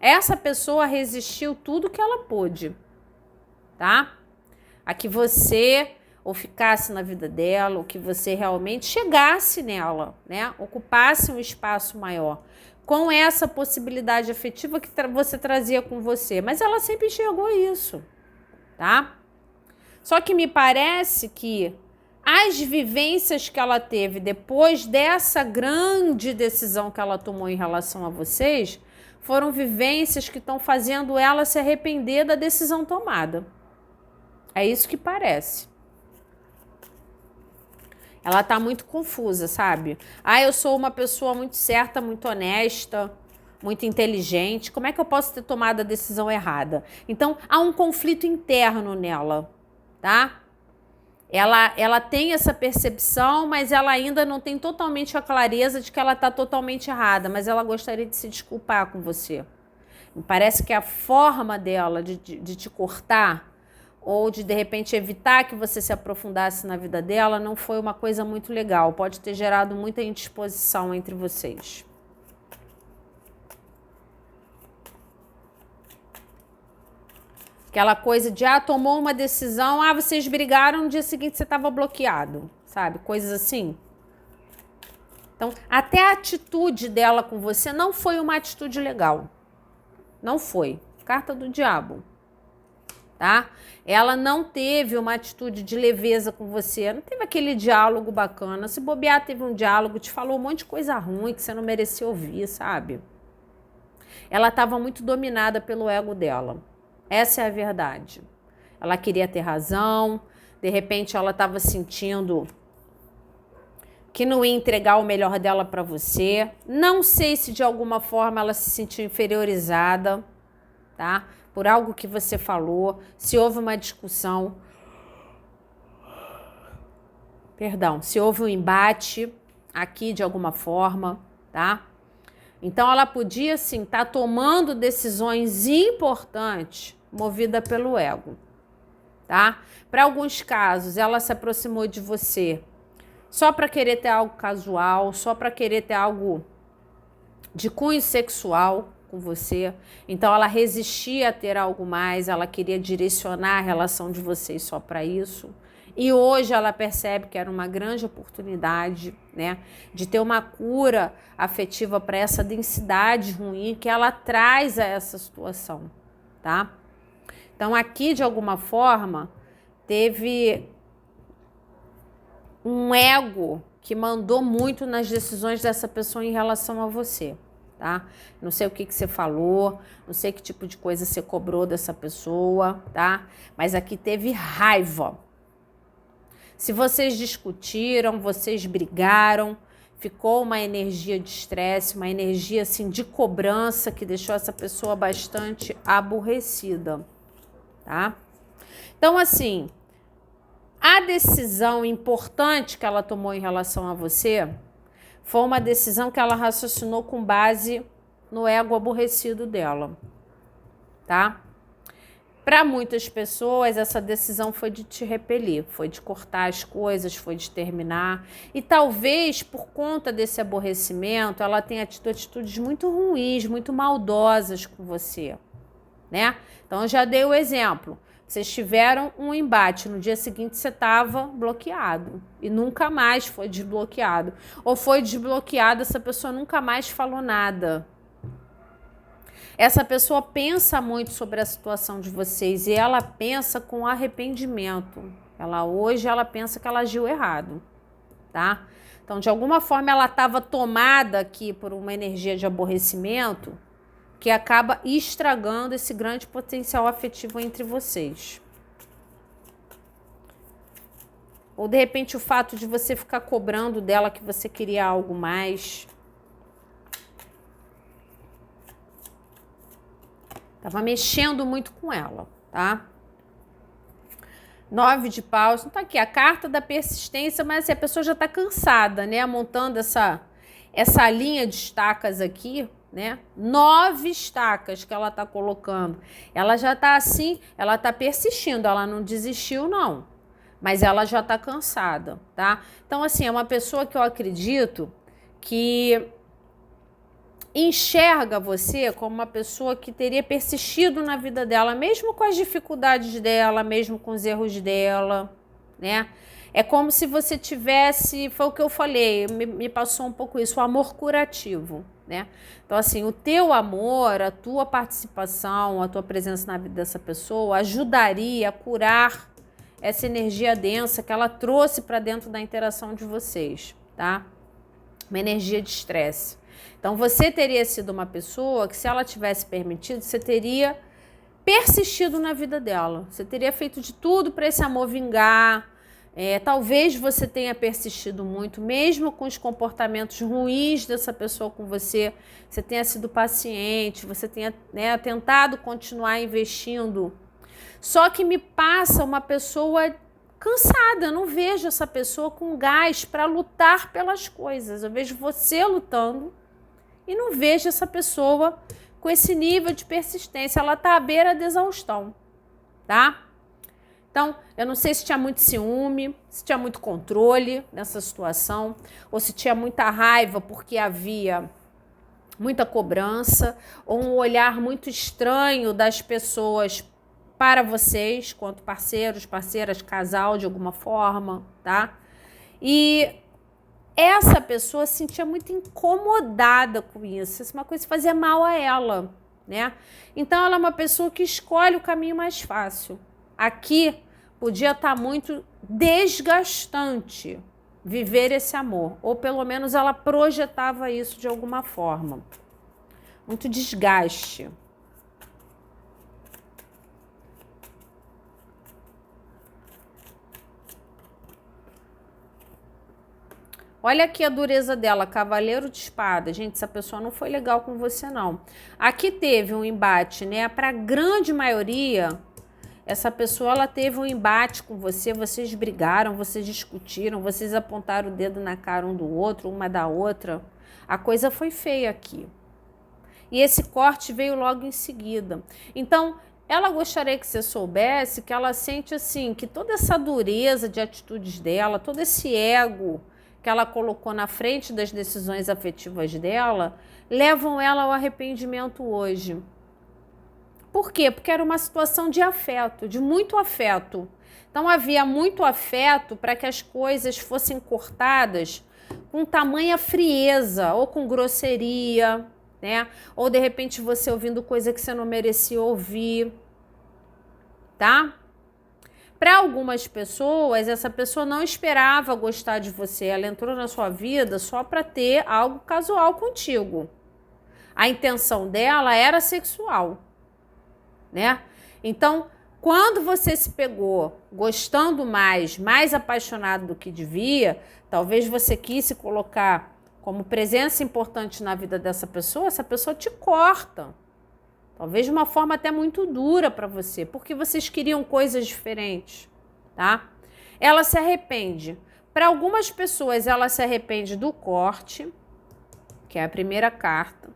Essa pessoa resistiu tudo que ela pôde, tá? A que você ou ficasse na vida dela, ou que você realmente chegasse nela, né? Ocupasse um espaço maior, com essa possibilidade afetiva que você trazia com você. Mas ela sempre enxergou isso, tá? Só que me parece que as vivências que ela teve depois dessa grande decisão que ela tomou em relação a vocês, foram vivências que estão fazendo ela se arrepender da decisão tomada. É isso que parece. Ela tá muito confusa, sabe? Eu sou uma pessoa muito certa, muito honesta, muito inteligente. Como é que eu posso ter tomado a decisão errada? Então, há um conflito interno nela, tá? Ela tem essa percepção, mas ela ainda não tem totalmente a clareza de que ela tá totalmente errada, mas ela gostaria de se desculpar com você. Me parece que a forma dela de te cortar ou de repente evitar que você se aprofundasse na vida dela, não foi uma coisa muito legal. Pode ter gerado muita indisposição entre vocês. Aquela coisa de, tomou uma decisão, vocês brigaram, no dia seguinte você estava bloqueado, sabe? Coisas assim. Então, até a atitude dela com você não foi uma atitude legal. Não foi. Carta do diabo. Tá? Ela não teve uma atitude de leveza com você, não teve aquele diálogo bacana. Se bobear, teve um diálogo, te falou um monte de coisa ruim que você não merecia ouvir, sabe? Ela estava muito dominada pelo ego dela. Essa é a verdade. Ela queria ter razão, de repente ela estava sentindo que não ia entregar o melhor dela para você. Não sei se de alguma forma ela se sentiu inferiorizada, tá? Por algo que você falou, se houve uma discussão, se houve um embate aqui de alguma forma, tá? Então ela podia sim estar tomando decisões importantes movida pelo ego, tá? Para alguns casos ela se aproximou de você só para querer ter algo casual, só para querer ter algo de cunho sexual com você. Então ela resistia a ter algo mais, ela queria direcionar a relação de vocês só para isso. E hoje ela percebe que era uma grande oportunidade, né, de ter uma cura afetiva para essa densidade ruim que ela traz a essa situação, tá? Então aqui, de alguma forma, teve um ego que mandou muito nas decisões dessa pessoa em relação a você. Tá? Não sei o que você falou, não sei que tipo de coisa você cobrou dessa pessoa, tá? Mas aqui teve raiva. Se vocês discutiram, vocês brigaram, ficou uma energia de estresse, uma energia assim de cobrança que deixou essa pessoa bastante aborrecida, tá? Então assim, a decisão importante que ela tomou em relação a você foi uma decisão que ela raciocinou com base no ego aborrecido dela, tá? Para muitas pessoas, essa decisão foi de te repelir, foi de cortar as coisas, foi de terminar. E talvez, por conta desse aborrecimento, ela tenha tido atitudes muito ruins, muito maldosas com você, né? Então, eu já dei o exemplo. Vocês tiveram um embate, no dia seguinte você estava bloqueado e nunca mais foi desbloqueado. Ou foi desbloqueado, essa pessoa nunca mais falou nada. Essa pessoa pensa muito sobre a situação de vocês e ela pensa com arrependimento. Hoje ela pensa que ela agiu errado, tá? Então, de alguma forma, ela estava tomada aqui por uma energia de aborrecimento que acaba estragando esse grande potencial afetivo entre vocês. Ou, de repente, o fato de você ficar cobrando dela que você queria algo mais. Tava mexendo muito com ela, tá? 9 de paus, não tá aqui, a carta da persistência, mas assim, a pessoa já tá cansada, né? Montando essa linha de estacas aqui, né? 9 estacas que ela tá colocando. Ela já tá assim, ela tá persistindo, ela não desistiu, não. Mas ela já tá cansada, tá? Então, assim, é uma pessoa que eu acredito que enxerga você como uma pessoa que teria persistido na vida dela, mesmo com as dificuldades dela, mesmo com os erros dela, né? É como se você tivesse, foi o que eu falei, me passou um pouco isso, o amor curativo, né? Então, assim, o teu amor, a tua participação, a tua presença na vida dessa pessoa ajudaria a curar essa energia densa que ela trouxe para dentro da interação de vocês, tá? Uma energia de estresse. Então, você teria sido uma pessoa que, se ela tivesse permitido, você teria persistido na vida dela. Você teria feito de tudo para esse amor vingar. Talvez você tenha persistido muito, mesmo com os comportamentos ruins dessa pessoa com você. Você tenha sido paciente, você tenha, né, tentado continuar investindo. Só que me passa uma pessoa cansada. Eu não vejo essa pessoa com gás para lutar pelas coisas. Eu vejo você lutando e não vejo essa pessoa com esse nível de persistência. Ela está à beira da exaustão, tá? Então, eu não sei se tinha muito ciúme, se tinha muito controle nessa situação, ou se tinha muita raiva porque havia muita cobrança, ou um olhar muito estranho das pessoas para vocês, quanto parceiros, parceiras, casal, de alguma forma, tá? E essa pessoa se sentia muito incomodada com isso. Isso é uma coisa que fazia mal a ela, né? Então, ela é uma pessoa que escolhe o caminho mais fácil. Aqui, podia estar muito desgastante viver esse amor. Ou, pelo menos, ela projetava isso de alguma forma. Muito desgaste. Olha aqui a dureza dela, cavaleiro de espada. Gente, essa pessoa não foi legal com você, não. Aqui teve um embate, né? Para a grande maioria, essa pessoa, ela teve um embate com você, vocês brigaram, vocês discutiram, vocês apontaram o dedo na cara um do outro, uma da outra. A coisa foi feia aqui. E esse corte veio logo em seguida. Então, ela gostaria que você soubesse que ela sente assim, que toda essa dureza de atitudes dela, todo esse ego que ela colocou na frente das decisões afetivas dela, levam ela ao arrependimento hoje. Por quê? Porque era uma situação de afeto, de muito afeto. Então havia muito afeto para que as coisas fossem cortadas com tamanha frieza ou com grosseria, né? Ou de repente você ouvindo coisa que você não merecia ouvir, tá? Para algumas pessoas, essa pessoa não esperava gostar de você. Ela entrou na sua vida só para ter algo casual contigo. A intenção dela era sexual, né? Então, quando você se pegou gostando mais apaixonado do que devia, talvez você quis se colocar como presença importante na vida dessa pessoa, essa pessoa te corta. Talvez de uma forma até muito dura para você, porque vocês queriam coisas diferentes, tá? Ela se arrepende. Para algumas pessoas, ela se arrepende do corte, que é a primeira carta.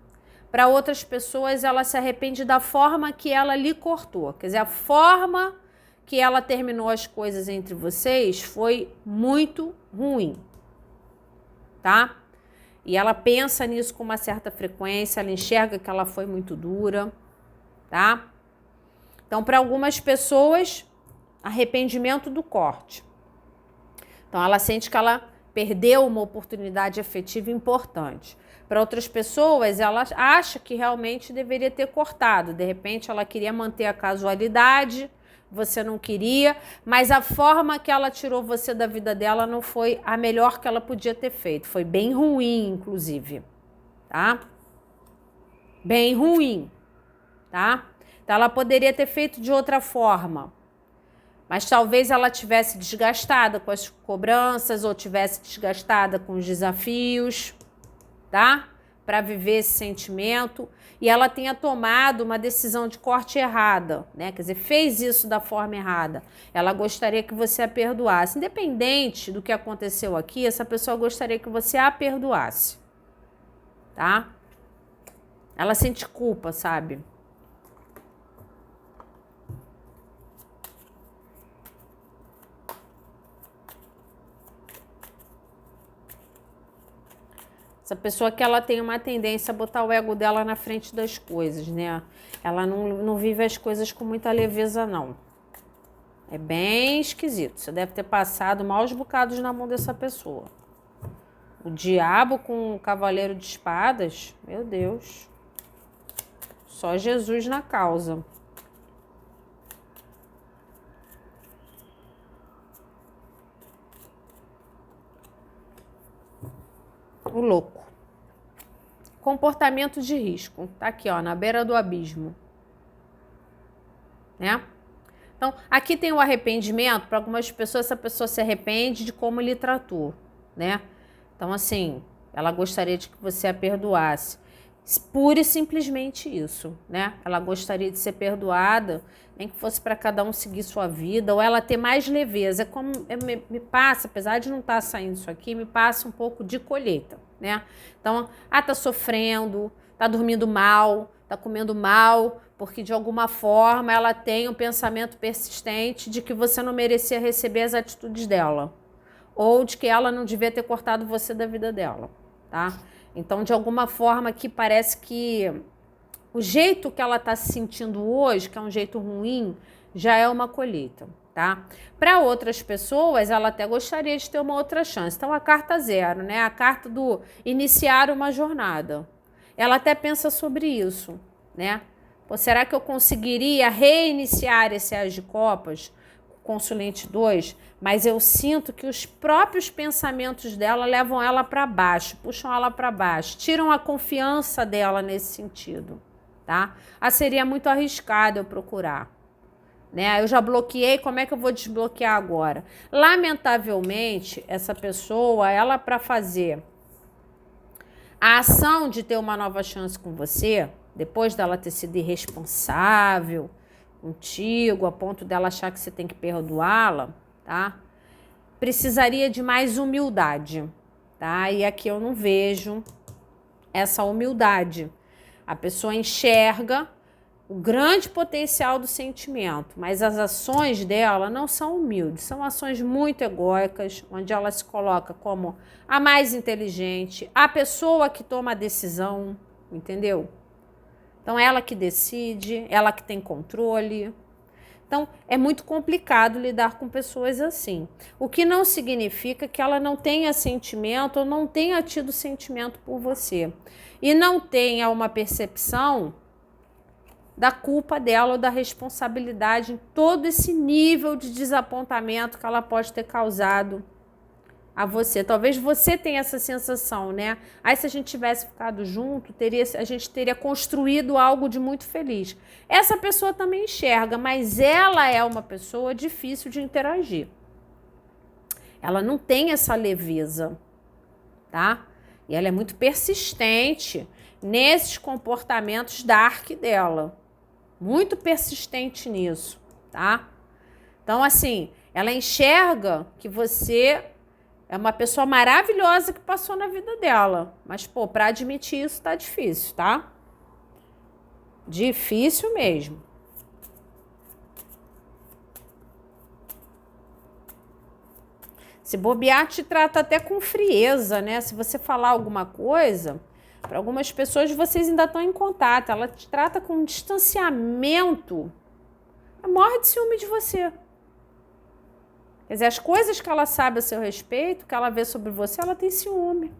Para outras pessoas, ela se arrepende da forma que ela lhe cortou. Quer dizer, a forma que ela terminou as coisas entre vocês foi muito ruim, tá? E ela pensa nisso com uma certa frequência, ela enxerga que ela foi muito dura, tá? Então, para algumas pessoas, arrependimento do corte. Então, ela sente que ela perdeu uma oportunidade afetiva importante. Para outras pessoas, ela acha que realmente deveria ter cortado. De repente, ela queria manter a casualidade, você não queria, mas a forma que ela tirou você da vida dela não foi a melhor que ela podia ter feito. Foi bem ruim, inclusive, tá? Bem ruim, tá? Então, ela poderia ter feito de outra forma, mas talvez ela tivesse desgastada com as cobranças ou tivesse desgastada com os desafios, tá? Para viver esse sentimento, e ela tenha tomado uma decisão de corte errada, né? Quer dizer, fez isso da forma errada. Ela gostaria que você a perdoasse. Independente do que aconteceu aqui, essa pessoa gostaria que você a perdoasse, tá? Ela sente culpa, sabe? Essa pessoa que ela tem uma tendência a botar o ego dela na frente das coisas, né? Ela não vive as coisas com muita leveza, não. É bem esquisito. Você deve ter passado maus bocados na mão dessa pessoa. O diabo com o cavaleiro de espadas, meu Deus. Só Jesus na causa. O louco. Comportamento de risco. Tá aqui, ó, na beira do abismo. Né? Então, aqui tem o arrependimento. Para algumas pessoas, essa pessoa se arrepende de como lhe tratou, né? Então, assim, ela gostaria de que você a perdoasse. Pura e simplesmente isso, né? Ela gostaria de ser perdoada, nem que fosse para cada um seguir sua vida, ou ela ter mais leveza. É como me passa, apesar de não estar saindo isso aqui, me passa um pouco de colheita, né? Então, tá sofrendo, tá dormindo mal, tá comendo mal, porque de alguma forma ela tem um pensamento persistente de que você não merecia receber as atitudes dela, ou de que ela não devia ter cortado você da vida dela, tá? Então, de alguma forma, aqui parece que o jeito que ela está se sentindo hoje, que é um jeito ruim, já é uma colheita, tá? Para outras pessoas, ela até gostaria de ter uma outra chance. Então, a carta 0, né? A carta do iniciar uma jornada. Ela até pensa sobre isso, né? Pô, será que eu conseguiria reiniciar esse As de Copas? Consulente 2, mas eu sinto que os próprios pensamentos dela levam ela para baixo, puxam ela para baixo, tiram a confiança dela nesse sentido, tá? Seria muito arriscado eu procurar, né? Eu já bloqueei, como é que eu vou desbloquear agora? Lamentavelmente, essa pessoa, ela para fazer a ação de ter uma nova chance com você, depois dela ter sido irresponsável contigo, a ponto dela achar que você tem que perdoá-la, tá? Precisaria de mais humildade, tá? E aqui eu não vejo essa humildade. A pessoa enxerga o grande potencial do sentimento, mas as ações dela não são humildes, são ações muito egóicas, onde ela se coloca como a mais inteligente, a pessoa que toma a decisão, entendeu? Então, ela que decide, ela que tem controle. Então, é muito complicado lidar com pessoas assim. O que não significa que ela não tenha sentimento ou não tenha tido sentimento por você. E não tenha uma percepção da culpa dela ou da responsabilidade em todo esse nível de desapontamento que ela pode ter causado a você. Talvez você tenha essa sensação, né? Aí se a gente tivesse ficado junto, a gente teria construído algo de muito feliz. Essa pessoa também enxerga, mas ela é uma pessoa difícil de interagir. Ela não tem essa leveza, tá? E ela é muito persistente nesses comportamentos dark dela. Muito persistente nisso, tá? Então, assim, ela enxerga que você é uma pessoa maravilhosa que passou na vida dela. Mas, pô, para admitir isso tá difícil, tá? Difícil mesmo. Se bobear, te trata até com frieza, né? Se você falar alguma coisa, para algumas pessoas vocês ainda estão em contato. Ela te trata com um distanciamento Ela morre de ciúme de você. Quer dizer, as coisas que ela sabe a seu respeito, que ela vê sobre você, ela tem ciúme.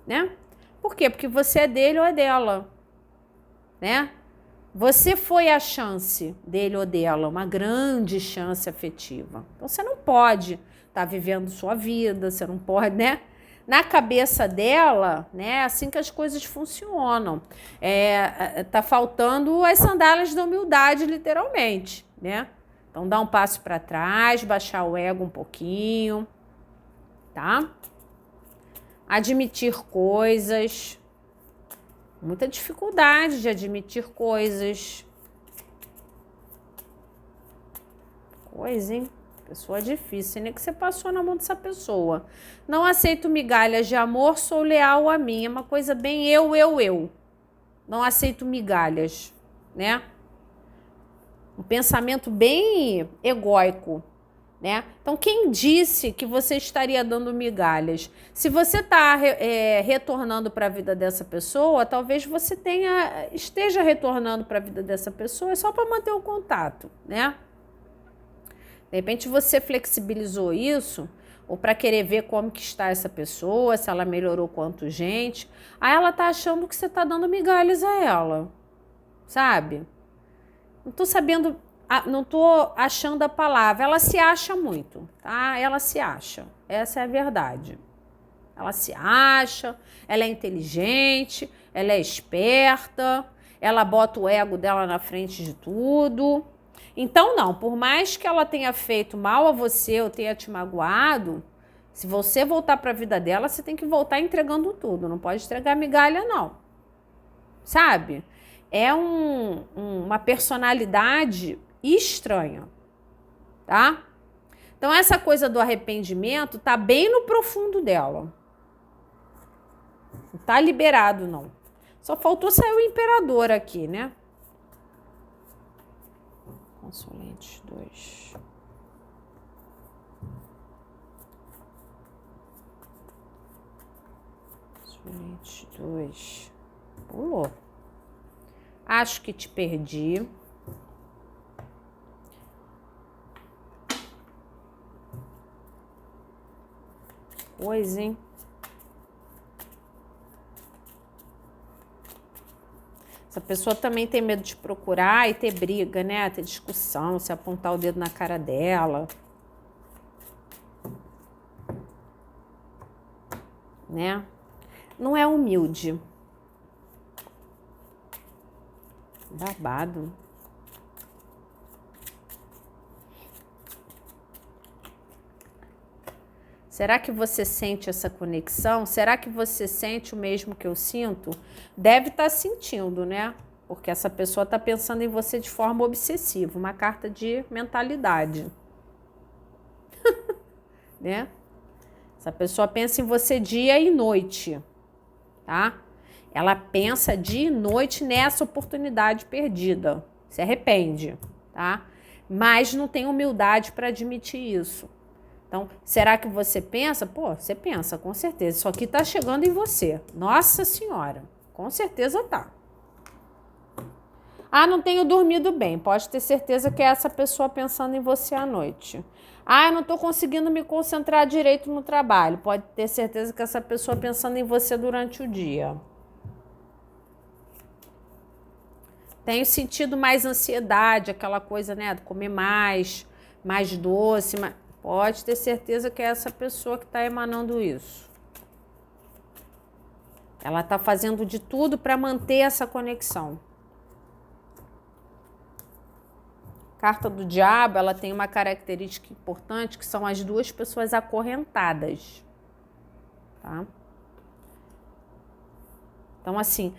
Né? Por quê? Porque você é dele ou é dela. Né? Você foi a chance dele ou dela, uma grande chance afetiva. Então você não pode estar vivendo sua vida, você não pode, né? Na cabeça dela, né? Assim que as coisas funcionam. Tá faltando as sandálias da humildade, literalmente, né? Então dá um passo para trás, baixar o ego um pouquinho, tá? Admitir coisas. Muita dificuldade de admitir coisas. Coisa, hein? Pessoa difícil, nem que você passou na mão dessa pessoa. Não aceito migalhas de amor, sou leal a mim. É uma coisa bem eu. Não aceito migalhas, né? Um pensamento bem egóico, né? Então, quem disse que você estaria dando migalhas? Se você está retornando para a vida dessa pessoa, talvez você esteja retornando para a vida dessa pessoa só para manter o contato, né? De repente você flexibilizou isso, ou para querer ver como que está essa pessoa, se ela melhorou quanto gente. Aí ela tá achando que você tá dando migalhas a ela, sabe? Não tô sabendo, não tô achando a palavra. Ela se acha muito, tá? Ela se acha, essa é a verdade. Ela se acha, ela é inteligente, ela é esperta, ela bota o ego dela na frente de tudo. Então, não, por mais que ela tenha feito mal a você ou tenha te magoado, se você voltar para a vida dela, você tem que voltar entregando tudo, não pode entregar migalha, não. Sabe? É uma personalidade estranha, tá? Então, essa coisa do arrependimento tá bem no profundo dela. Não tá liberado, não. Só faltou sair o imperador aqui, né? Consulente 2. Consulente 2. Pulou. Acho que te perdi. Pois, hein? Essa pessoa também tem medo de procurar e ter briga, né? Ter discussão, se apontar o dedo na cara dela. Né? Não é humilde. Babado. Será que você sente essa conexão? Será que você sente o mesmo que eu sinto? Deve estar sentindo, né? Porque essa pessoa está pensando em você de forma obsessiva. Uma carta de mentalidade. Né? Essa pessoa pensa em você dia e noite. Tá? Ela pensa dia e noite nessa oportunidade perdida. Se arrepende. Tá? Mas não tem humildade para admitir isso. Então, será que você pensa? Pô, você pensa, com certeza. Isso aqui tá chegando em você. Nossa Senhora, com certeza tá. Ah, não tenho dormido bem. Pode ter certeza que é essa pessoa pensando em você à noite. Ah, eu não tô conseguindo me concentrar direito no trabalho. Pode ter certeza que essa pessoa pensando em você durante o dia. Tenho sentido mais ansiedade, aquela coisa, né, de comer mais doce, Pode ter certeza que é essa pessoa que está emanando isso. Ela está fazendo de tudo para manter essa conexão. Carta do Diabo, ela tem uma característica importante, que são as duas pessoas acorrentadas. Tá? Então, assim,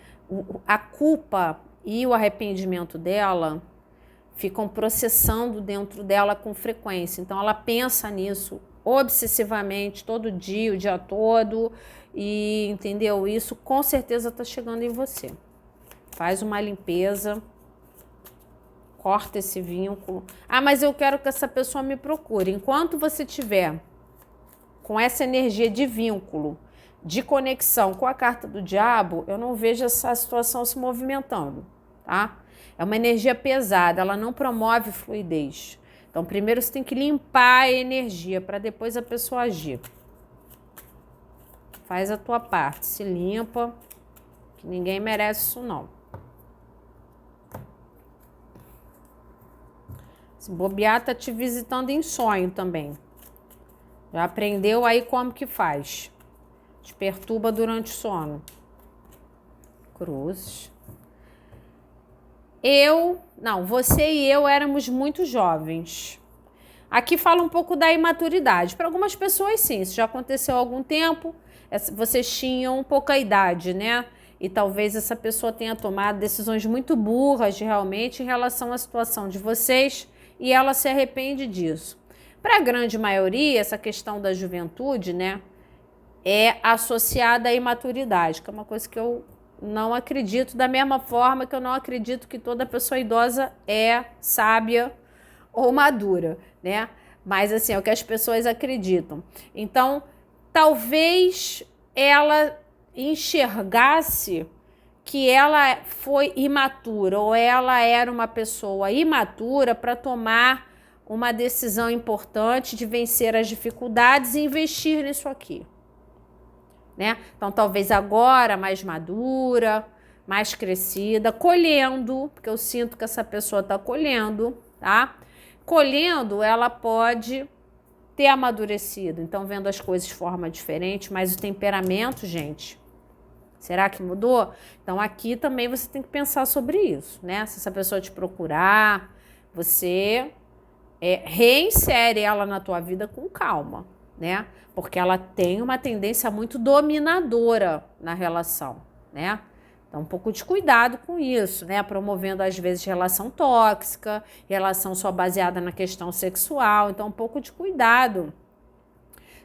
a culpa e o arrependimento dela ficam processando dentro dela com frequência. Então, ela pensa nisso obsessivamente, todo dia, o dia todo, e, entendeu? Isso com certeza está chegando em você. Faz uma limpeza, corta esse vínculo. Ah, mas eu quero que essa pessoa me procure. Enquanto você tiver com essa energia de vínculo, de conexão com a carta do Diabo, eu não vejo essa situação se movimentando. tá? É uma energia pesada, ela não promove fluidez. Então, primeiro você tem que limpar a energia para depois a pessoa agir. Faz a tua parte, se limpa, que ninguém merece isso não. Se bobear, tá te visitando em sonho também. Já aprendeu aí como que faz. Te perturba durante o sono. Cruzes. Você e eu éramos muito jovens. Aqui fala um pouco da imaturidade. Para algumas pessoas, sim, isso já aconteceu há algum tempo. Vocês tinham pouca idade, né? E talvez essa pessoa tenha tomado decisões muito burras, realmente, em relação à situação de vocês, e ela se arrepende disso. Para a grande maioria, essa questão da juventude, né, é associada à imaturidade, que é uma coisa que eu não acredito, da mesma forma que eu não acredito que toda pessoa idosa é sábia ou madura, né? Mas assim, é o que as pessoas acreditam. Então, talvez ela enxergasse que ela foi imatura, ou ela era uma pessoa imatura para tomar uma decisão importante de vencer as dificuldades e investir nisso aqui, né? Então, talvez agora mais madura, mais crescida, colhendo, porque eu sinto que essa pessoa está colhendo, tá? Colhendo, ela pode ter amadurecido, então vendo as coisas de forma diferente, mas o temperamento, gente, será que mudou? Então aqui também você tem que pensar sobre isso, né? Se essa pessoa te procurar, você reinsere ela na tua vida com calma, né? Porque ela tem uma tendência muito dominadora na relação, né? Então, um pouco de cuidado com isso, né? Promovendo, às vezes, relação tóxica, relação só baseada na questão sexual. Então, um pouco de cuidado.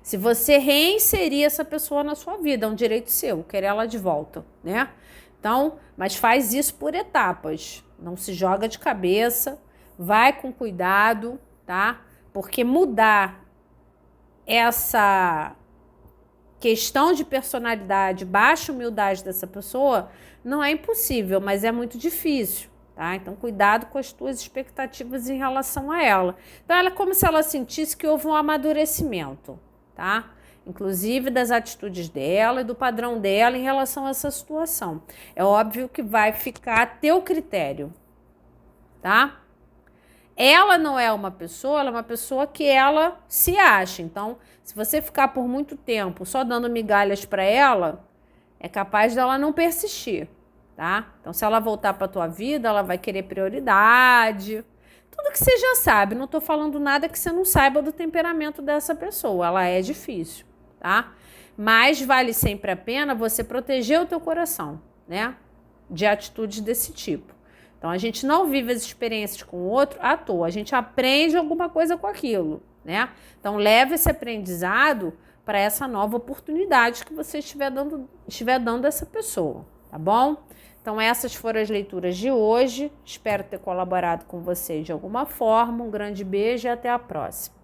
Se você reinserir essa pessoa na sua vida, é um direito seu, querer ela de volta, né? Então, mas faz isso por etapas. Não se joga de cabeça, vai com cuidado, tá? Porque mudar essa questão de personalidade, baixa humildade dessa pessoa, não é impossível, mas é muito difícil, tá? Então, cuidado com as tuas expectativas em relação a ela. Então, ela é como se ela sentisse que houve um amadurecimento, tá? Inclusive das atitudes dela e do padrão dela em relação a essa situação. É óbvio que vai ficar a teu critério, tá? Ela não é uma pessoa, ela é uma pessoa que ela se acha. Então, se você ficar por muito tempo só dando migalhas para ela, é capaz dela não persistir, tá? Então, se ela voltar para tua vida, ela vai querer prioridade. Tudo que você já sabe, não tô falando nada que você não saiba do temperamento dessa pessoa. Ela é difícil, tá? Mas vale sempre a pena você proteger o teu coração, né? De atitudes desse tipo. Então, a gente não vive as experiências com o outro à toa. A gente aprende alguma coisa com aquilo, né? Então, leve esse aprendizado para essa nova oportunidade que você estiver dando a essa pessoa, tá bom? Então, essas foram as leituras de hoje. Espero ter colaborado com vocês de alguma forma. Um grande beijo e até a próxima.